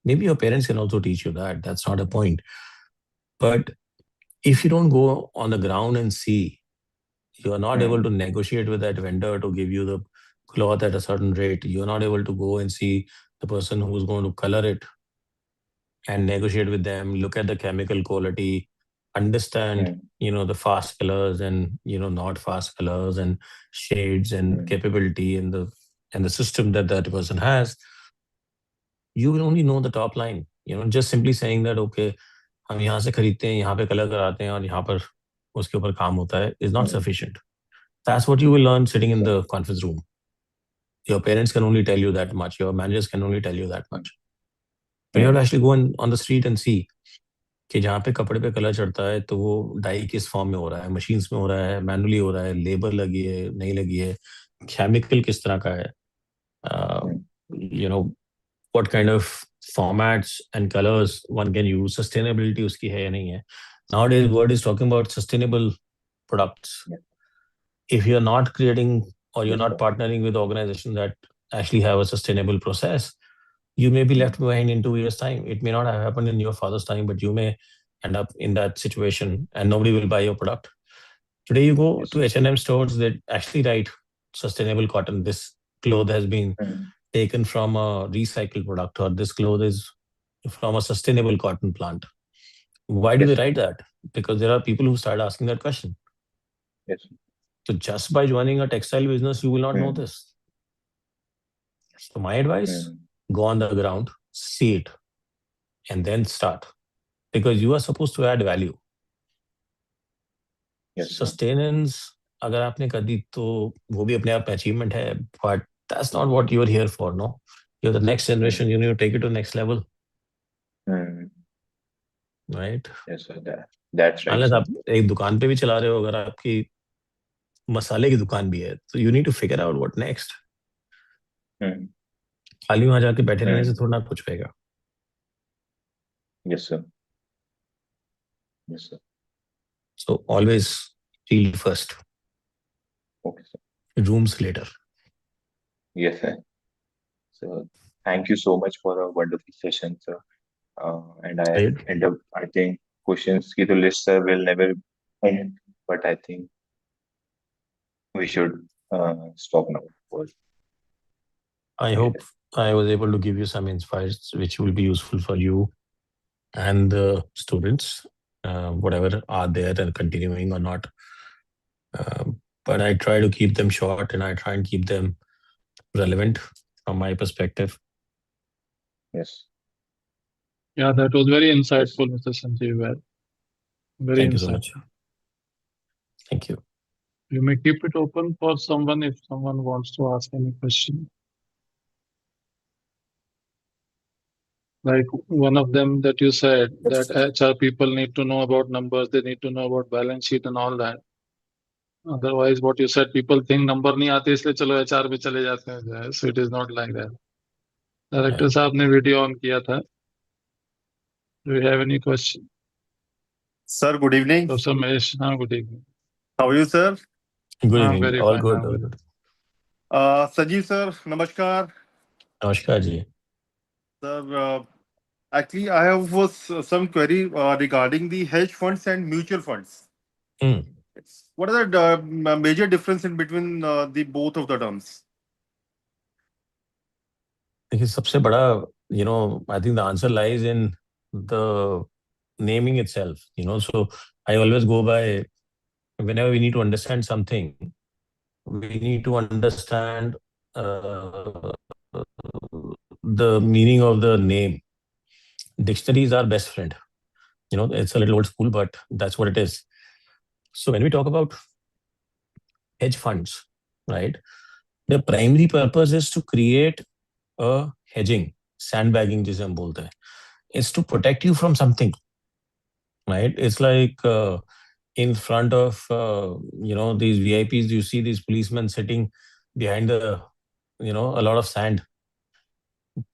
Speaker 3: Maybe your parents can also teach you that. That's not a point. But if you don't go on the ground and see, you are not able
Speaker 2: mm.
Speaker 3: to negotiate with that vendor to give you the cloth at a certain rate. You're not able to go and see the person who's going to color it and negotiate with them, look at the chemical quality, understand,
Speaker 2: Mm,
Speaker 3: the fast colors and, not fast colors and shades and
Speaker 2: mm,
Speaker 3: capability and the system that that person has. You will only know the top line. Just simply saying that, okay, हम यहाँ से खरीदते हैं, यहाँ पे colour कराते हैं और यहाँ पर उसके ऊपर काम होता है, is not
Speaker 2: mm.
Speaker 3: sufficient. That's what you will learn sitting
Speaker 2: Yes,
Speaker 3: in
Speaker 2: sir.
Speaker 3: the conference room. Your parents can only tell you that much. Your managers can only tell you that
Speaker 2: Mm,
Speaker 3: much. But you have to
Speaker 2: mm.
Speaker 3: actually go on the street and see कि जहाँ पे कपड़े पे colour चढ़ता है तो वो die किस फॉर्म में हो रहा है, मशीन्स में हो रहा है, मैनुअली हो रहा है, लेबर लगी है, नहीं लगी है, केमिकल किस तरह का है,
Speaker 2: Mm.
Speaker 3: You know what kind of formats and colours one can use, sustainability उसकी है या नहीं है. Nowadays world is talking about sustainable products.
Speaker 2: Yeah.
Speaker 3: If you're not creating or you're
Speaker 2: Yes,
Speaker 3: not
Speaker 2: sir.
Speaker 3: partnering with organizations that actually have a sustainable process, you may be left
Speaker 2: Mm.
Speaker 3: behind in 2 years' time. It may not have happened in your father's time, but you may end up in that situation and nobody will buy your product. Today, you go
Speaker 2: Yes,
Speaker 3: to
Speaker 2: sir.
Speaker 3: H&M stores that actually write sustainable cotton. This cloth has been
Speaker 2: Mm.
Speaker 3: taken from a recycled product, or this cloth is from a sustainable cotton plant. Why do they
Speaker 2: Yes, sir.
Speaker 3: write that? Because there are people who start asking that question.
Speaker 2: Yes, sir.
Speaker 3: So just by joining a textile business, you will not know
Speaker 2: Mm.
Speaker 3: this. So my advice,
Speaker 2: Mm.
Speaker 3: go on the ground, see it, and then start. Because you are supposed to add value.
Speaker 2: Yes, sir.
Speaker 3: Sustenance, अगर आपने कर दी तो वो भी अपने आप में achievement है, but that's not what you're here for, no? You're the next generation,
Speaker 2: Mm.
Speaker 3: you need to take it to the next level,
Speaker 2: Mm.
Speaker 3: right?
Speaker 2: Yes, sir. That's right,
Speaker 3: Unless
Speaker 2: sir.
Speaker 3: आप एक दुकान पे भी चला रहे हो, अगर आपकी मसाले की दुकान भी है, तो you need to figure out what next.
Speaker 2: Mm.
Speaker 3: खाली वहां जाके बैठे रहने से
Speaker 2: Mm.
Speaker 3: थोड़ा ना कुछ होएगा.
Speaker 2: Yes, sir. Yes, sir.
Speaker 3: So always feel first,
Speaker 2: Okay, sir.
Speaker 3: rooms later.
Speaker 2: Yes, sir. So thank you so much for a wonderful session, sir. And
Speaker 3: Right?
Speaker 2: I think questions की तो list sir will never end, but I think we should stop now.
Speaker 3: I
Speaker 2: Okay,
Speaker 3: hope I was able to give you some insights which will be useful for you and the students, whatever are there and continuing or not. But I try to keep them short and I try and keep them relevant from my perspective.
Speaker 2: yes,
Speaker 4: Yeah, that was very
Speaker 2: yes,
Speaker 4: insightful, Mr. Sanjeev. Very
Speaker 3: Thank you so much.
Speaker 4: insightful.
Speaker 3: Thank you.
Speaker 4: You may keep it open for someone if someone wants to ask any question. Like one of them that you said that HR people need to know about numbers, they need to know about balance sheet and all that. Otherwise, what you said, people think number नहीं आते इसलिए चलो HR पे चले जाते हैं. So it is not like that.
Speaker 3: Yeah.
Speaker 4: Director साहब ने वीडियो ऑन किया था. Do you have any question?
Speaker 5: Sir, good evening.
Speaker 4: Professor Mahesh, हाँ, good evening.
Speaker 5: How are you, sir?
Speaker 3: Good
Speaker 4: I'm
Speaker 3: evening.
Speaker 4: very
Speaker 3: All
Speaker 4: fine.
Speaker 3: good.
Speaker 4: I'm
Speaker 3: All
Speaker 4: very
Speaker 3: good.
Speaker 5: Sanjeev, sir, namaskar.
Speaker 3: Namaskar ji.
Speaker 5: Sir, actually, I have some query regarding the hedge funds and mutual funds.
Speaker 3: Hmm.
Speaker 5: What are the major difference in between the both of the terms?
Speaker 3: देखिए सबसे बड़ा, I think the answer lies in the naming itself. So I always go by, whenever we need to understand something, we need to understand the meaning of the name. Dictionary is our best friend. It's a little old school, but that's what it is. So when we talk about hedge funds, right, the primary purpose is to create a hedging, sandbagging जिसे हम बोलते हैं, is to protect you from something, right? It's like in front of these VIPs, you see these policemen sitting behind a lot of sand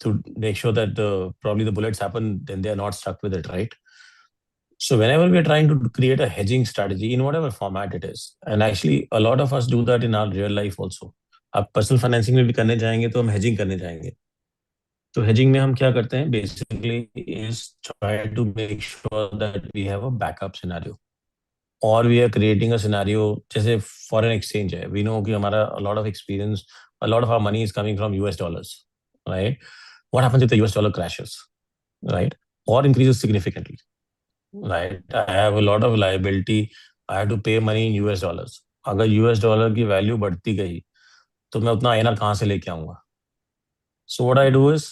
Speaker 3: to make sure that probably the bullets happen, then they are not stuck with it, right? So whenever we are trying to create a hedging strategy in whatever format it is, and actually a lot of us do that in our real life also. आप personal financing में भी करने जाएंगे तो हम hedging करने जाएंगे. तो हेजिंग में हम क्या करते हैं basically is try to make sure that we have a backup scenario, और we are creating a scenario. जैसे फॉरेन एक्सचेंज है, वी नो कि हमारा lot of experience, a lot of our money is coming from US dollars, right? What happens if the US dollar crashes, right, or increases significantly, right? I have a lot of liability, I have to pay money in US dollars. अगर US dollar की value बढ़ती गई तो मैं उतना INR कहाँ से लेके आऊंगा? So what I do is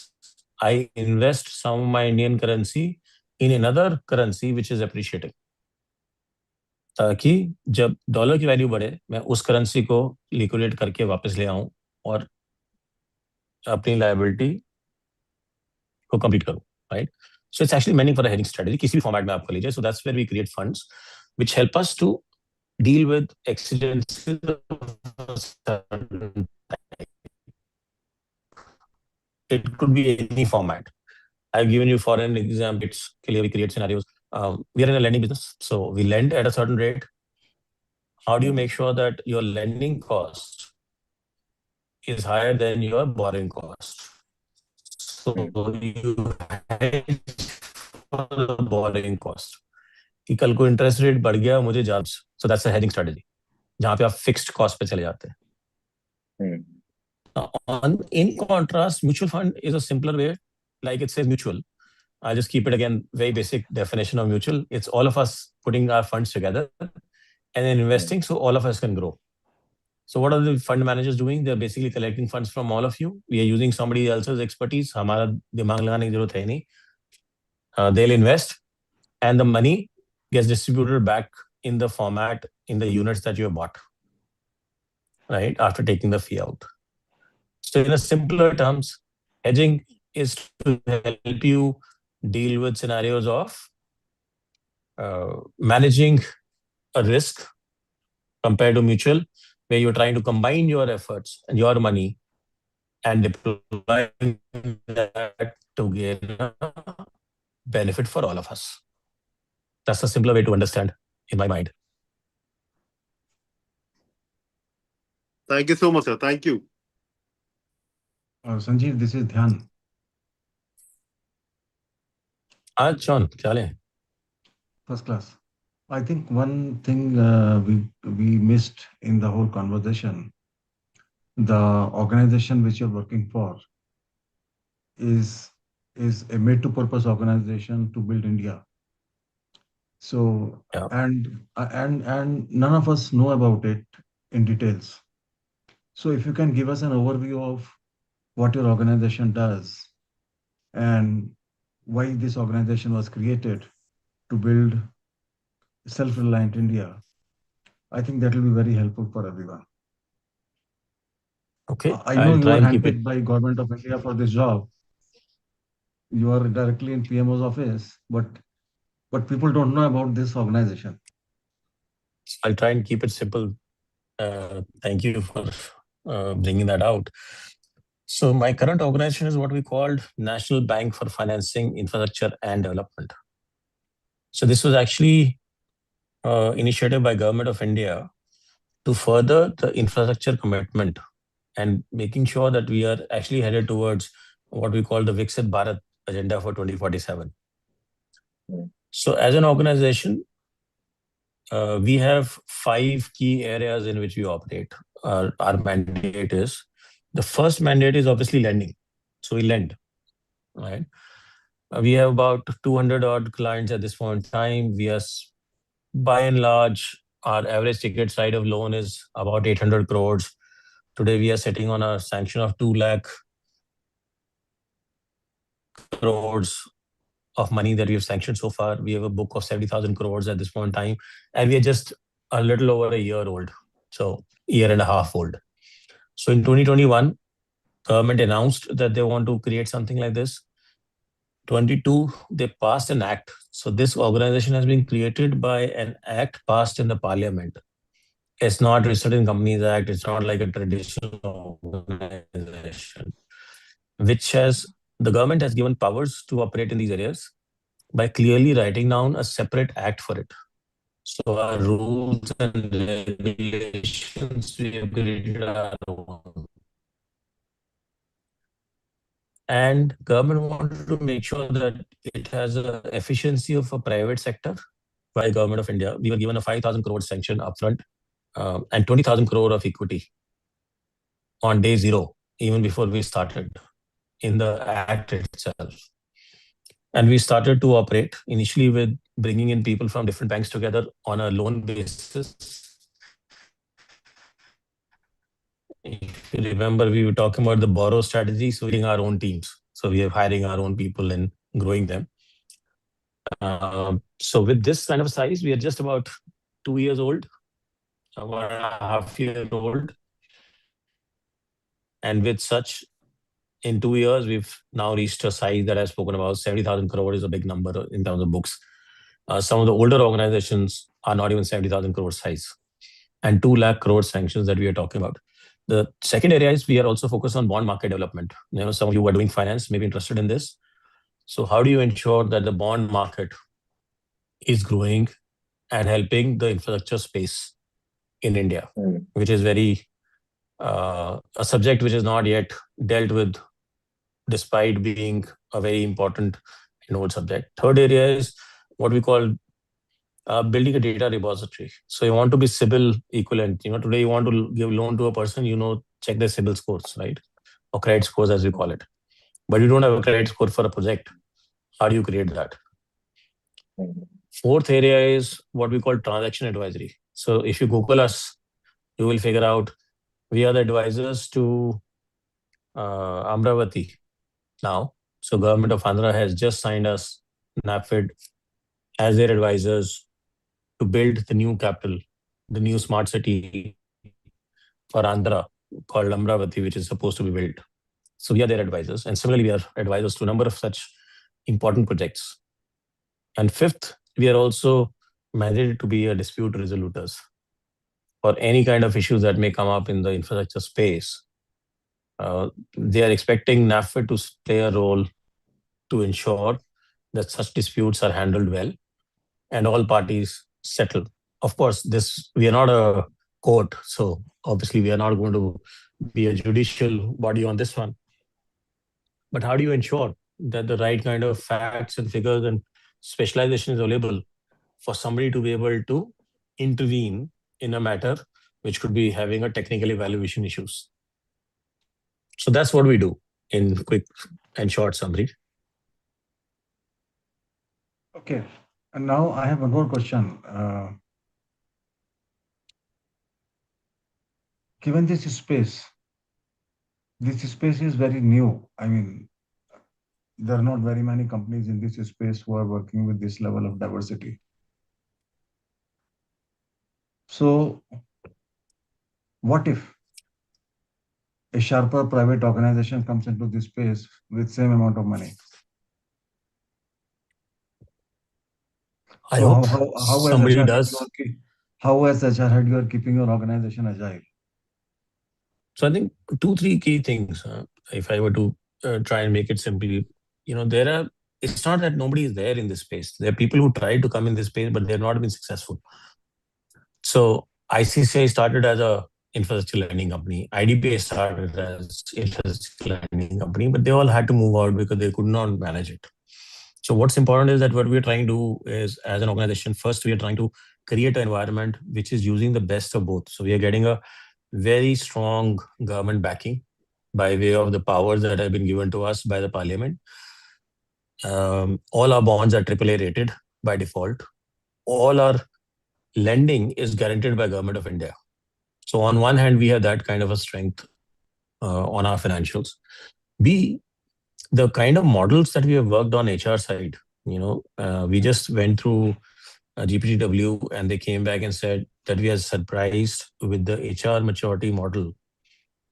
Speaker 3: I invest some of my Indian currency in another currency which is appreciating, ताकि जब डॉलर की वैल्यू बढ़े मैं उस करेंसी को लिक्विडेट करके वापस ले आऊं और अपनी लायबिलिटी को कंप्लीट करूं, right? So it's actually meaning for a hedging strategy, किसी भी फॉर्मेट में आप कर लीजिए. So that's where we create funds which help us to deal with accidents of a certain type. It could be any format. I've given you for an example. It's clearly create scenarios. We are in a lending business, so we lend at a certain rate. How do you make sure that your lending cost is higher than your borrowing cost? So you hedge for the borrowing cost. कि कल को interest rate बढ़ गया मुझे ज्यादा, so that's a hedging strategy जहां पे आप फिक्स्ड कॉस्ट पे चले जाते हैं. On in contrast, mutual fund is a simpler way, like it says mutual. I'll just keep it again, very basic definition of mutual. It's all of us putting our funds together and then investing so all of us can grow. So what are the fund managers doing? They're basically collecting funds from all of you. We are using somebody else's expertise. हमारा दिमाग लगाने की जरूरत है नहीं. They'll invest and the money gets distributed back in the format, in the units that you have bought, right, after taking the fee out. So in a simpler terms, hedging is to help you deal with scenarios of managing a risk compared to mutual, where you're trying to combine your efforts and your money and deploy that to gain a benefit for all of us. That's a simpler way to understand in my mind.
Speaker 5: Thank you so much, sir. Thank you.
Speaker 6: Sanjeev, this is Dhyan.
Speaker 3: John, क्या हाल है?
Speaker 6: First class. I think one thing we missed in the whole conversation, the organization which you're working for is a made-to-purpose organization to build India. So
Speaker 3: Yeah.
Speaker 6: and none of us know about it in details. So if you can give us an overview of what your organization does and why this organization was created to build self-reliant India, I think that will be very helpful for everyone.
Speaker 3: Okay,
Speaker 6: I know
Speaker 3: I'll
Speaker 6: you
Speaker 3: try
Speaker 6: are
Speaker 3: and keep it.
Speaker 6: handpicked by Government of India for this job. You are directly in PMO's office, but people don't know about this organization.
Speaker 3: I'll try and keep it simple. Thank you for bringing that out. So my current organization is what we called National Bank for Financing, Infrastructure and Development. So this was actually initiated by Government of India to further the infrastructure commitment and making sure that we are actually headed towards what we call the Viksit Bharat agenda for 2047. So as an organization, we have 5 key areas in which we operate. Our mandate is, the first mandate is obviously lending. So we lend, right? We have about 200 odd clients at this point in time. By and large, our average ticket side of loan is about 800 crores. Today, we are sitting on a sanction of 2 lakh crores of money that we have sanctioned so far. We have a book of 70,000 crores at this point in time, and we are just a little over a year old, so year and a half old. So in 2021, government announced that they want to create something like this. 22, they passed an act. So this organization has been created by an act passed in the parliament. It's not registered in Companies Act. It's not like a traditional organization, which has the government has given powers to operate in these areas by clearly writing down a separate act for it. So our rules and regulations, we have created our own. And government wanted to make sure that it has a efficiency of a private sector by government of India. We were given a 5,000 crore sanction upfront and 20,000 crore of equity on day zero, even before we started in the act itself. And we started to operate initially with bringing in people from different banks together on a loan basis. If you remember, we were talking about the borrow strategy. So we're our own teams. So we are hiring our own people and growing them. So with this kind of size, we are just about 2 years old, 1.5 year old. And with such, in 2 years, we've now reached a size that I've spoken about. 70,000 crore is a big number in terms of books. Some of the older organizations are not even 70,000 crore size, and 2 lakh crore sanctions that we are talking about. The second area is we are also focused on bond market development. Some of you who are doing finance may be interested in this. So how do you ensure that the bond market is growing and helping the infrastructure space in India, which is very a subject which is not yet dealt with, despite being a very important and old subject. Third area is what we call building a data repository. So you want to be CIBIL equivalent. Today you want to give loan to a person, check their CIBIL scores, right? Or credit scores as we call it. But you don't have a credit score for a project. How do you create that? Fourth area is what we call transaction advisory. So if you Google us, you will figure out we are the advisors to Amravati now. So government of Andhra has just signed us, NAPFID, as their advisors to build the new capital, the new smart city for Andhra called Amravati, which is supposed to be built. So we are their advisors. And similarly, we are advisors to a number of such important projects. And fifth, we are also mandated to be a dispute resoluters for any kind of issues that may come up in the infrastructure space. They are expecting NAFID to play a role to ensure that such disputes are handled well and all parties settle. Of course, we are not a court, so obviously we are not going to be a judicial body on this one. But how do you ensure that the right kind of facts and figures and specialization is available for somebody to be able to intervene in a matter which could be having a technical evaluation issues? So that's what we do in quick and short summary.
Speaker 6: Okay. And now I have one more question. Given this space is very new. I mean, there are not very many companies in this space who are working with this level of diversity. So what if a sharper private organization comes into this space with same amount of money?
Speaker 3: I hope somebody does.
Speaker 6: How as HR head you are keeping your organization agile?
Speaker 3: So I think 2-3 key things. If I were to try and make it simply, it's not that nobody is there in this space. There are people who tried to come in this space, but they've not been successful. So ICCI started as a infrastructure lending company. IDPA started as infrastructure lending company, but they all had to move out because they could not manage it. So what's important is that what we're trying to do is, as an organization, first we are trying to create an environment which is using the best of both. So we are getting a very strong government backing by way of the powers that have been given to us by the parliament. All our bonds are AAA rated by default. All our lending is guaranteed by Government of India. So on one hand, we have that kind of a strength on our financials. B, the kind of models that we have worked on HR side, we just went through GPTW and they came back and said that we are surprised with the HR maturity model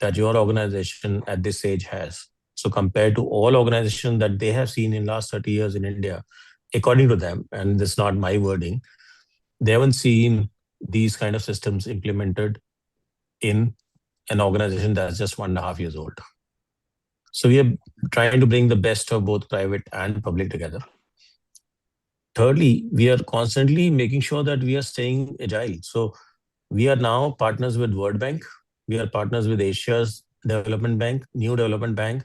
Speaker 3: that your organization at this age has. So compared to all organizations that they have seen in last 30 years in India, according to them, and this is not my wording, they haven't seen these kind of systems implemented in an organization that's just 1.5 years old. So we are trying to bring the best of both private and public together. Thirdly, we are constantly making sure that we are staying agile. So we are now partners with World Bank. We are partners with Asia's Development Bank, New Development Bank.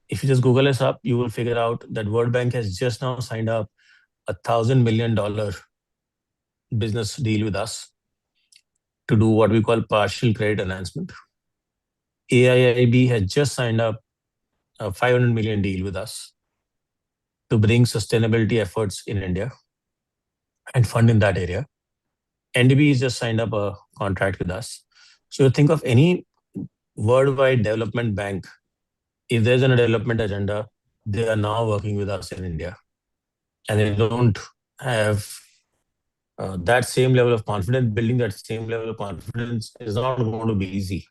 Speaker 3: If you just Google us up, you will figure out that World Bank has just now signed up $1,000 million business deal with us to do what we call partial credit enhancement. AIIB has just signed up a 500 million deal with us to bring sustainability efforts in India and fund in that area. NDB has just signed up a contract with us. So you think of any worldwide development bank, if there's a development agenda, they are now working with us in India. And they don't have that same level of confidence. Building that same level of confidence is not going to be easy.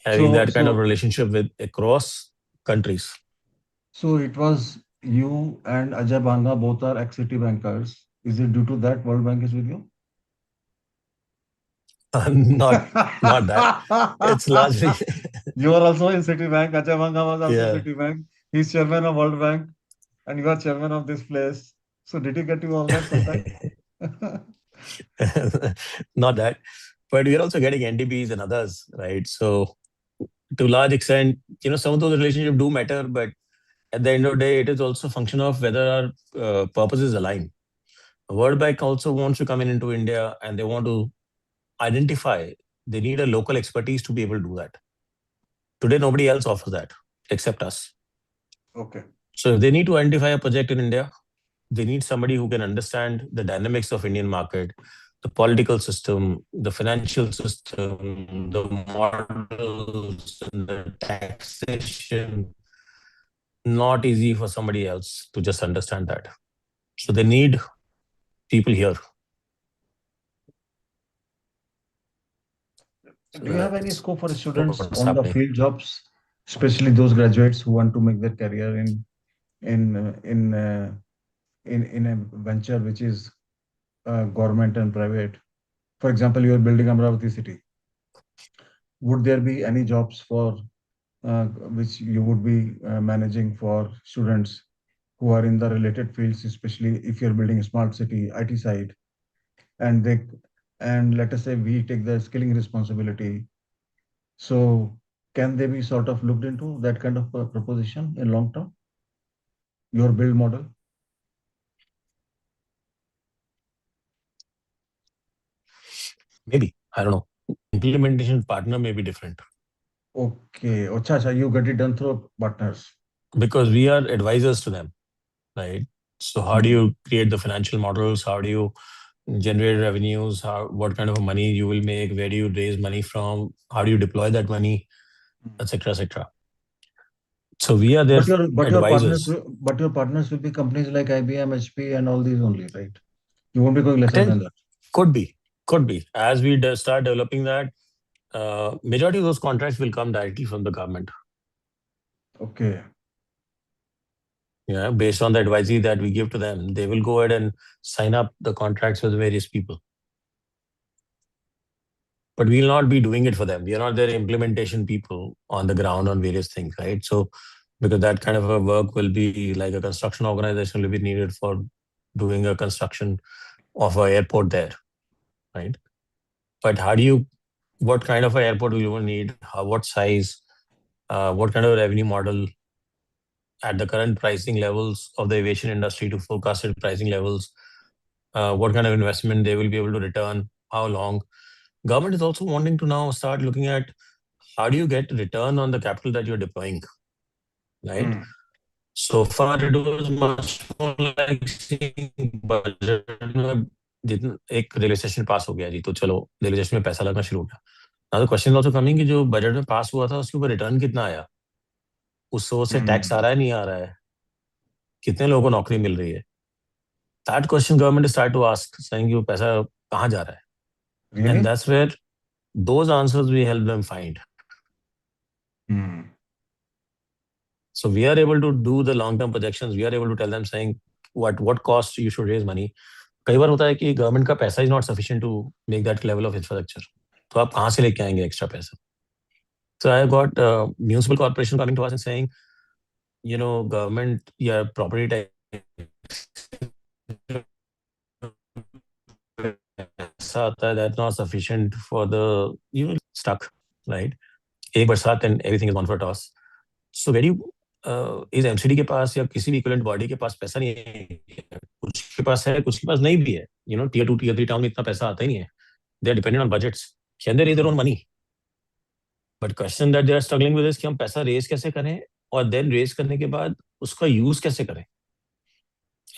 Speaker 3: Having
Speaker 6: So,
Speaker 3: that kind of
Speaker 6: so,
Speaker 3: relationship with across countries.
Speaker 6: so it was you and Ajay Banga both are ex-City bankers. Is it due to that World Bank is with you?
Speaker 3: not not that. It's largely
Speaker 6: You are also in Citibank. Ajay Banga was also
Speaker 3: yeah.
Speaker 6: Citibank. He's chairman of World Bank, and you are chairman of this place. So did he get you all that sometime?
Speaker 3: Not that, but we're also getting NDBs and others, right? So to large extent, some of those relationships do matter, but at the end of the day, it is also a function of whether our purposes align. World Bank also wants to come into India and they want to identify, they need a local expertise to be able to do that. Today, nobody else offers that except us.
Speaker 6: Okay.
Speaker 3: So if they need to identify a project in India, they need somebody who can understand the dynamics of Indian market, the political system, the financial system, the models, and the taxation. Not easy for somebody else to just understand that. So they need people here. So
Speaker 6: Do you have any
Speaker 3: that's
Speaker 6: scope for students
Speaker 3: what's
Speaker 6: on the
Speaker 3: happening.
Speaker 6: field jobs, especially those graduates who want to make their career in uh, in uh, in a venture which is government and private? For example, you are building Amravati city. Would there be any jobs for which you would be managing for students who are in the related fields, especially if you're building a smart city IT side, and they and let us say we take the skilling responsibility. So can they be sort of looked into that kind of proposition in long term? Your build model?
Speaker 3: Maybe. I don't know. Implementation partner may be different
Speaker 6: Okay. Oh, cha, you get it done through partners.
Speaker 3: because we are advisors to them, right? So how do
Speaker 6: Hmm.
Speaker 3: you create the financial models? How do you generate revenues? What kind of money you will make? Where do you raise money from? How do you deploy that money,
Speaker 6: Hmm.
Speaker 3: etc., etc. So we are their advisors.
Speaker 6: But your partners will be companies like IBM, HP, and all these only, right? You won't be going lesser than
Speaker 3: Potent-
Speaker 6: that.
Speaker 3: could be as we start developing that. Majority of those contracts will come directly from the government.
Speaker 6: Okay.
Speaker 3: Yeah, based on the advisory that we give to them, they will go ahead and sign up the contracts with various people. But we will not be doing it for them. We are not their implementation people on the ground on various things, right? So because that kind of a work will be like a construction organization will be needed for doing a construction of an airport there, right? But what kind of an airport will you need? What size? What kind of revenue model at the current pricing levels of the aviation industry to forecasted pricing levels? What kind of investment they will be able to return? How long? Government is also wanting to now start looking at how do you get return on the capital that you're deploying, right?
Speaker 6: Hmm.
Speaker 3: So far, it was much more like seeing budget में जितना एक realization पास हो गया जी, तो चलो realization में पैसा लगना शुरू हो गया. Now the question is also coming कि जो budget में पास हुआ था उसके ऊपर return कितना आया, उस सोर्स से टैक्स आ
Speaker 6: Hmm.
Speaker 3: रहा है नहीं आ रहा है, कितने लोगों को नौकरी मिल रही है. That question government is start to ask, saying कि वो पैसा कहाँ जा रहा है, and
Speaker 6: Really?
Speaker 3: that's where those answers we help them find.
Speaker 6: Hmm.
Speaker 3: So we are able to do the long term projections. We are able to tell them saying what cost you should raise money. कई बार होता है कि government का पैसा is not sufficient to make that level of infrastructure, तो आप कहाँ से लेके आएंगे एक्स्ट्रा पैसा. So I got municipal corporation coming to us and saying, government या property tax ऐसा आता है that's not sufficient for the stuck, right? एक बरसात and everything is gone for a toss. So very इस एमसीडी के पास या किसी भी इक्विवेलेंट बॉडी के पास पैसा नहीं है, कुछ के पास है कुछ के पास नहीं भी है. टीयर 2 टीयर 3 टाउन में इतना पैसा आता ही नहीं है. They are dependent on budgets, can they raise their own money. But question that they are struggling with is कि हम पैसा रेज कैसे करें और देन रेज करने के बाद उसका यूज कैसे करें.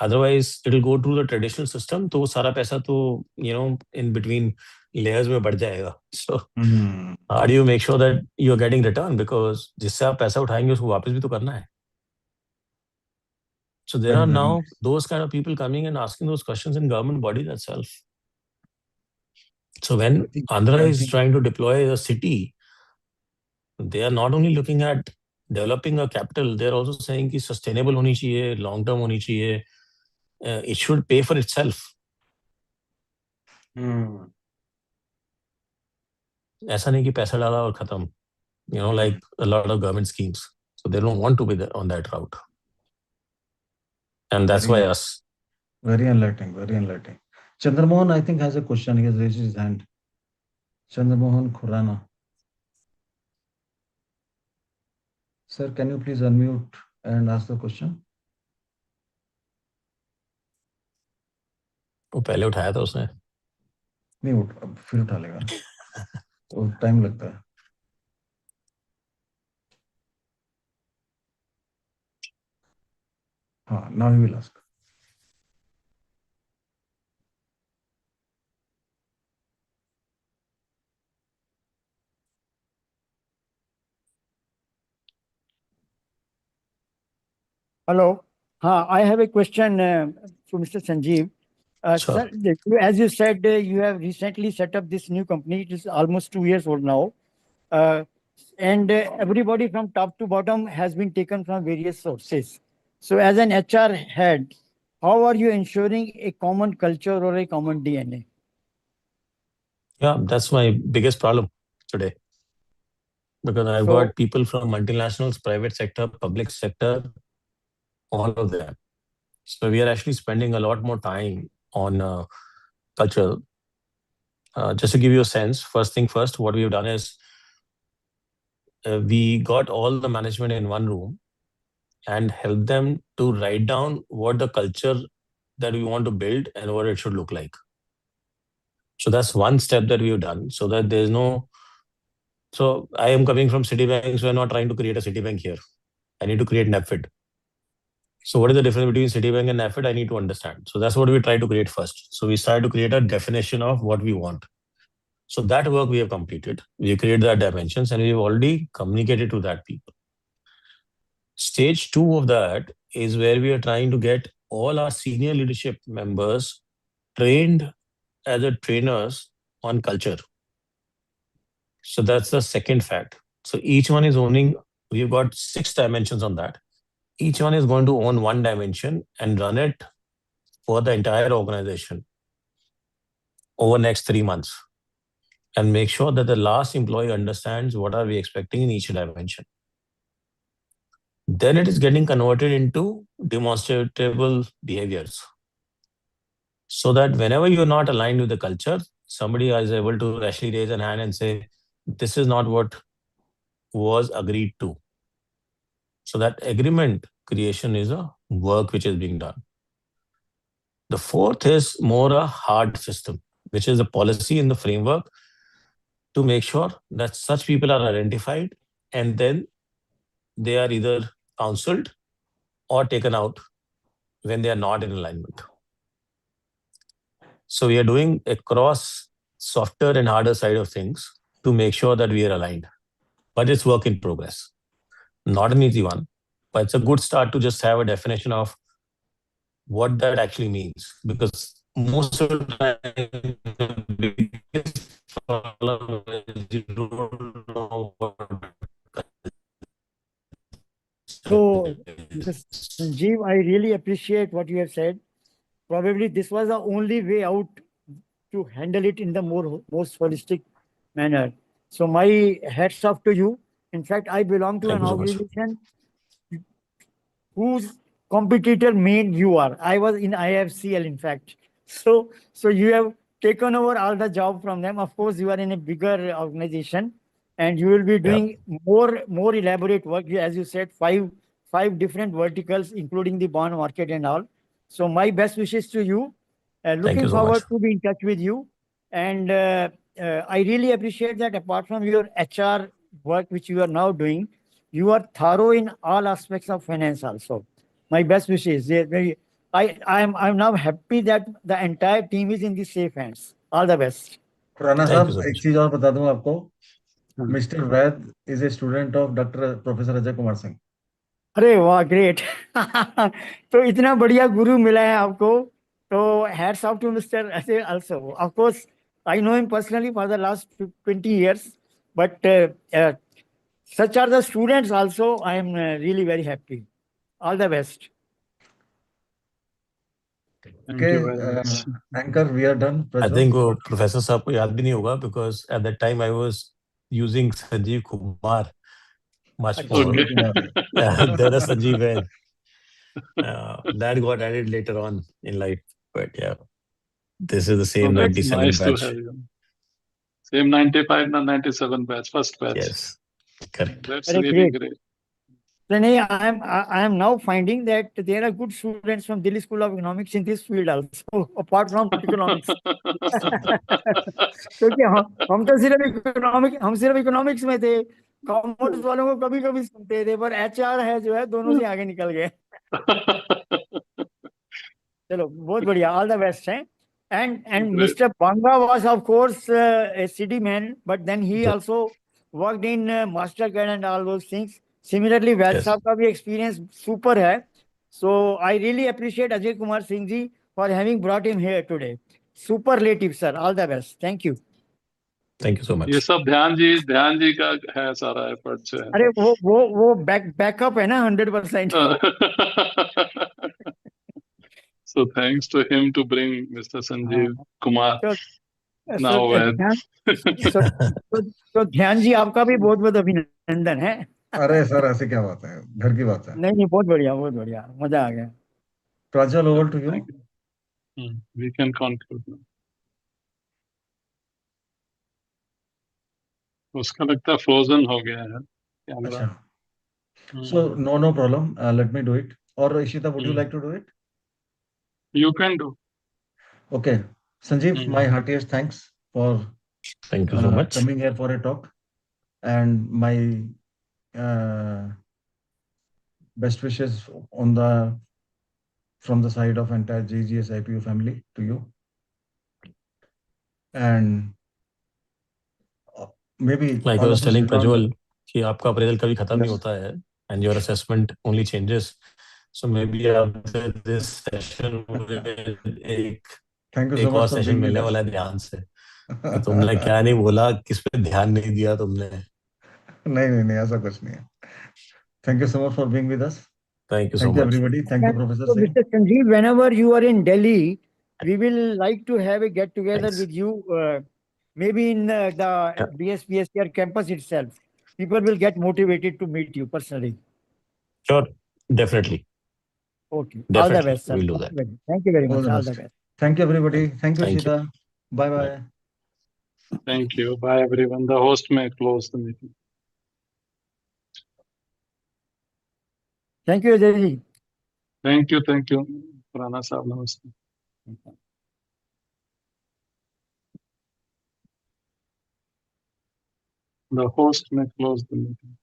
Speaker 3: Otherwise it will go through the traditional system, तो वो सारा पैसा तो इन बिटवीन लेयर्स में बढ़ जाएगा. So
Speaker 6: Hmm.
Speaker 3: How do you make sure that you are getting return, because जिससे आप पैसा उठाएंगे उसको वापस भी तो करना है. So there
Speaker 6: Very,
Speaker 3: are
Speaker 6: very
Speaker 3: now
Speaker 6: nice.
Speaker 3: those kind of people coming and asking those questions in government bodies itself. So when
Speaker 6: I think,
Speaker 3: Andhra
Speaker 6: I
Speaker 3: is
Speaker 6: think,
Speaker 3: trying to deploy a city, they are not only looking at developing a capital, they are also saying कि sustainable होनी चाहिए, long term होनी चाहिए, it should pay for itself.
Speaker 6: hmm.
Speaker 3: ऐसा नहीं कि पैसा डाला और खत्म, like a lot of government schemes. So they don't want to be on that route. And that's
Speaker 6: Very,
Speaker 3: why us.
Speaker 6: very enlightening, very enlightening. Chandramohan, I think, has a question. He has raised his hand. Chandramohan Khurana. Sir, can you please unmute and ask the question?
Speaker 3: वो पहले उठाया था उसने.
Speaker 6: नहीं अब फिर उठा लेगा ना, तो टाइम लगता है. हाँ, now he will ask.
Speaker 7: Hello. I have a question to Mr. Sanjeev.
Speaker 3: Sure.
Speaker 7: Sir, as you said, you have recently set up this new company. It is almost 2 years old now. And everybody from top to bottom has been taken from various sources. So as an HR head, how are you ensuring a common culture or a common DNA?
Speaker 3: Yeah, that's my biggest problem today. Because I've
Speaker 7: So-
Speaker 3: got people from multinationals, private sector, public sector, all of them. So we are actually spending a lot more time on culture. Just to give you a sense, first thing first, what we've done is we got all the management in one room and helped them to write down what the culture that we want to build and what it should look like. So that's one step that we've done, so that there's no. So I am coming from Citibank, so I'm not trying to create a Citibank here. I need to create NAFID. So what is the difference between Citibank and NAFID? I need to understand. So that's what we try to create first. So we started to create a definition of what we want. So that work we have completed. We created the dimensions and we've already communicated to that people. Stage 2 of that is where we are trying to get all our senior leadership members trained as a trainers on culture. So that's the second fact. So each one is owning, we've got 6 dimensions on that. Each one is going to own one dimension and run it for the entire organization over next 3 months and make sure that the last employee understands what are we expecting in each dimension. Then it is getting converted into demonstrable behaviors. So that whenever you're not aligned with the culture, somebody is able to actually raise an hand and say, this is not what was agreed to. So that agreement creation is a work which is being done. The fourth is more a hard system, which is a policy in the framework to make sure that such people are identified and then they are either counseled or taken out when they are not in alignment. So we are doing across softer and harder side of things to make sure that we are aligned. But it's work in progress. Not an easy one, but it's a good start to just have a definition of what that actually means. Because most of the time, the biggest problem is you don't know what
Speaker 7: So, Mr. Sanjeev, I really appreciate what you have said. Probably this was the only way out to handle it in the most holistic manner. So my hats off to you. In fact, I belong to
Speaker 3: Thank
Speaker 7: an
Speaker 3: you so much.
Speaker 7: organization whose competitor main you are. I was in IFCL, in fact. So you have taken over all the job from them. Of course, you are in a bigger organization, and you will be
Speaker 3: Yeah.
Speaker 7: doing more elaborate work. As you said, five different verticals, including the bond market and all. So my best wishes to you.
Speaker 3: Thank
Speaker 7: Looking
Speaker 3: you so much.
Speaker 7: forward to be in touch with you. And I really appreciate that apart from your HR work, which you are now doing, you are thorough in all aspects of finance also. My best wishes. I'm now happy that the entire team is in the safe hands. All the best.
Speaker 6: Rana
Speaker 3: Thank you
Speaker 6: साहब
Speaker 3: so
Speaker 6: एक
Speaker 3: much.
Speaker 6: चीज और बता दूं आपको
Speaker 7: हाँ।
Speaker 6: Mister Vaid is a student of doctor professor Ajay Kumar Singh
Speaker 7: अरे वाह ग्रेट तो इतना बढ़िया गुरु मिला है आपको तो hats off to mister Ajay also of course I know him personally for the last 20 years but such are the students also. I am really very happy. All the best.
Speaker 4: Thank
Speaker 6: okay
Speaker 4: you very much.
Speaker 6: Anchor we are done
Speaker 3: I
Speaker 6: Prajwal
Speaker 3: think वो professor साहब को याद भी नहीं होगा because at that time I was using Sanjeev Kumar much
Speaker 7: अच्छा
Speaker 3: more.
Speaker 4: Okay.
Speaker 7: Sanjeev
Speaker 3: The other Sanjeev Vaid. That got added later on in life. But yeah, this is the
Speaker 4: So
Speaker 3: same
Speaker 4: that's
Speaker 3: 97
Speaker 4: nice to
Speaker 3: batch.
Speaker 4: have you. Same 95 na 97 batch, first batch.
Speaker 3: Yes, correct.
Speaker 4: That's
Speaker 7: अरे
Speaker 4: really
Speaker 7: great
Speaker 4: great.
Speaker 7: Pranay, I am now finding that there are good students from Delhi School of Economics in this field also, apart from economics. क्योंकि हम सिर्फ economics में थे. Commerce वालों को कभी कभी सुनते थे, पर एचआर है जो है दोनों से आगे निकल गए. चलो बहुत बढ़िया. ऑल द बेस्ट है. And
Speaker 4: Great.
Speaker 7: Mr. Banga was of course a city man, but then he
Speaker 3: Yep.
Speaker 7: also worked in Mastercard and all those things. Similarly, Vaid
Speaker 3: Yes.
Speaker 7: साहब का भी experience super है. So I really appreciate Ajay Kumar Singh ji for having brought him here today. Superlative, sir. All the best. Thank you.
Speaker 3: Thank you so
Speaker 4: ये
Speaker 3: much.
Speaker 4: सब ध्यान जी का है सारा एफर्ट जो
Speaker 7: अरे वो बैकअप है ना 100%.
Speaker 4: So thanks to him to bring Mr.
Speaker 7: हाँ.
Speaker 4: Sanjeev Kumar
Speaker 7: तो
Speaker 4: now with.
Speaker 7: ध्यान तो ध्यान जी आपका भी बहुत बहुत अभिनंदन है.
Speaker 6: अरे सर ऐसे क्या बात है घर की बात है
Speaker 7: नहीं बहुत बढ़िया मजा आ गया.
Speaker 6: Prajwal over to you
Speaker 4: Thank you. We can conclude now. उसका लगता है फ्रोजन हो गया है कैमरा.
Speaker 6: अच्छा so no problem let me do it और Ishita would you like to do it
Speaker 4: You can do.
Speaker 6: Okay Sanjeev my heartiest thanks for
Speaker 3: Thank you so much.
Speaker 6: coming here for a talk and my best wishes on the from the side of entire GGS IPO family to you and maybe
Speaker 3: Like I
Speaker 6: all
Speaker 3: was
Speaker 6: of us
Speaker 3: telling
Speaker 6: sit on
Speaker 3: Prajwal कि आपका appraisal कभी खत्म नहीं
Speaker 6: yes
Speaker 3: होता है and your assessment only changes. So maybe after this session एक
Speaker 6: thank you so
Speaker 3: एक
Speaker 6: much
Speaker 3: और
Speaker 6: for
Speaker 3: सेशन
Speaker 6: being with
Speaker 3: मिलने
Speaker 6: us
Speaker 3: वाला है ध्यान से कि तुमने क्या नहीं बोला, किस पे ध्यान नहीं दिया तुमने.
Speaker 6: नहीं ऐसा कुछ नहीं है thank you so much for being with us
Speaker 3: Thank you so
Speaker 6: thank you
Speaker 3: much.
Speaker 6: everybody thank you Professor
Speaker 7: So,
Speaker 6: Singh
Speaker 7: Mr. Sanjeev, whenever you are in Delhi, we will like to have a get together
Speaker 3: Thanks.
Speaker 7: with you, maybe in the
Speaker 3: Yeah.
Speaker 7: BSPSCR campus itself. People will get motivated to meet you personally.
Speaker 3: Sure, definitely.
Speaker 7: Okay. All the
Speaker 3: Definitely,
Speaker 7: best, sir.
Speaker 3: we'll do that.
Speaker 7: Thank you very
Speaker 6: all
Speaker 7: much.
Speaker 6: the
Speaker 7: All the
Speaker 6: best
Speaker 7: best.
Speaker 6: thank you everybody thank you
Speaker 3: Thank you.
Speaker 6: Shita bye
Speaker 3: Bye.
Speaker 6: bye
Speaker 4: Thank you. Bye everyone. The host may close the meeting.
Speaker 7: Thank you, Ajay ji.
Speaker 4: Thank you. Rana Sahab, namaste. The host may close the meeting.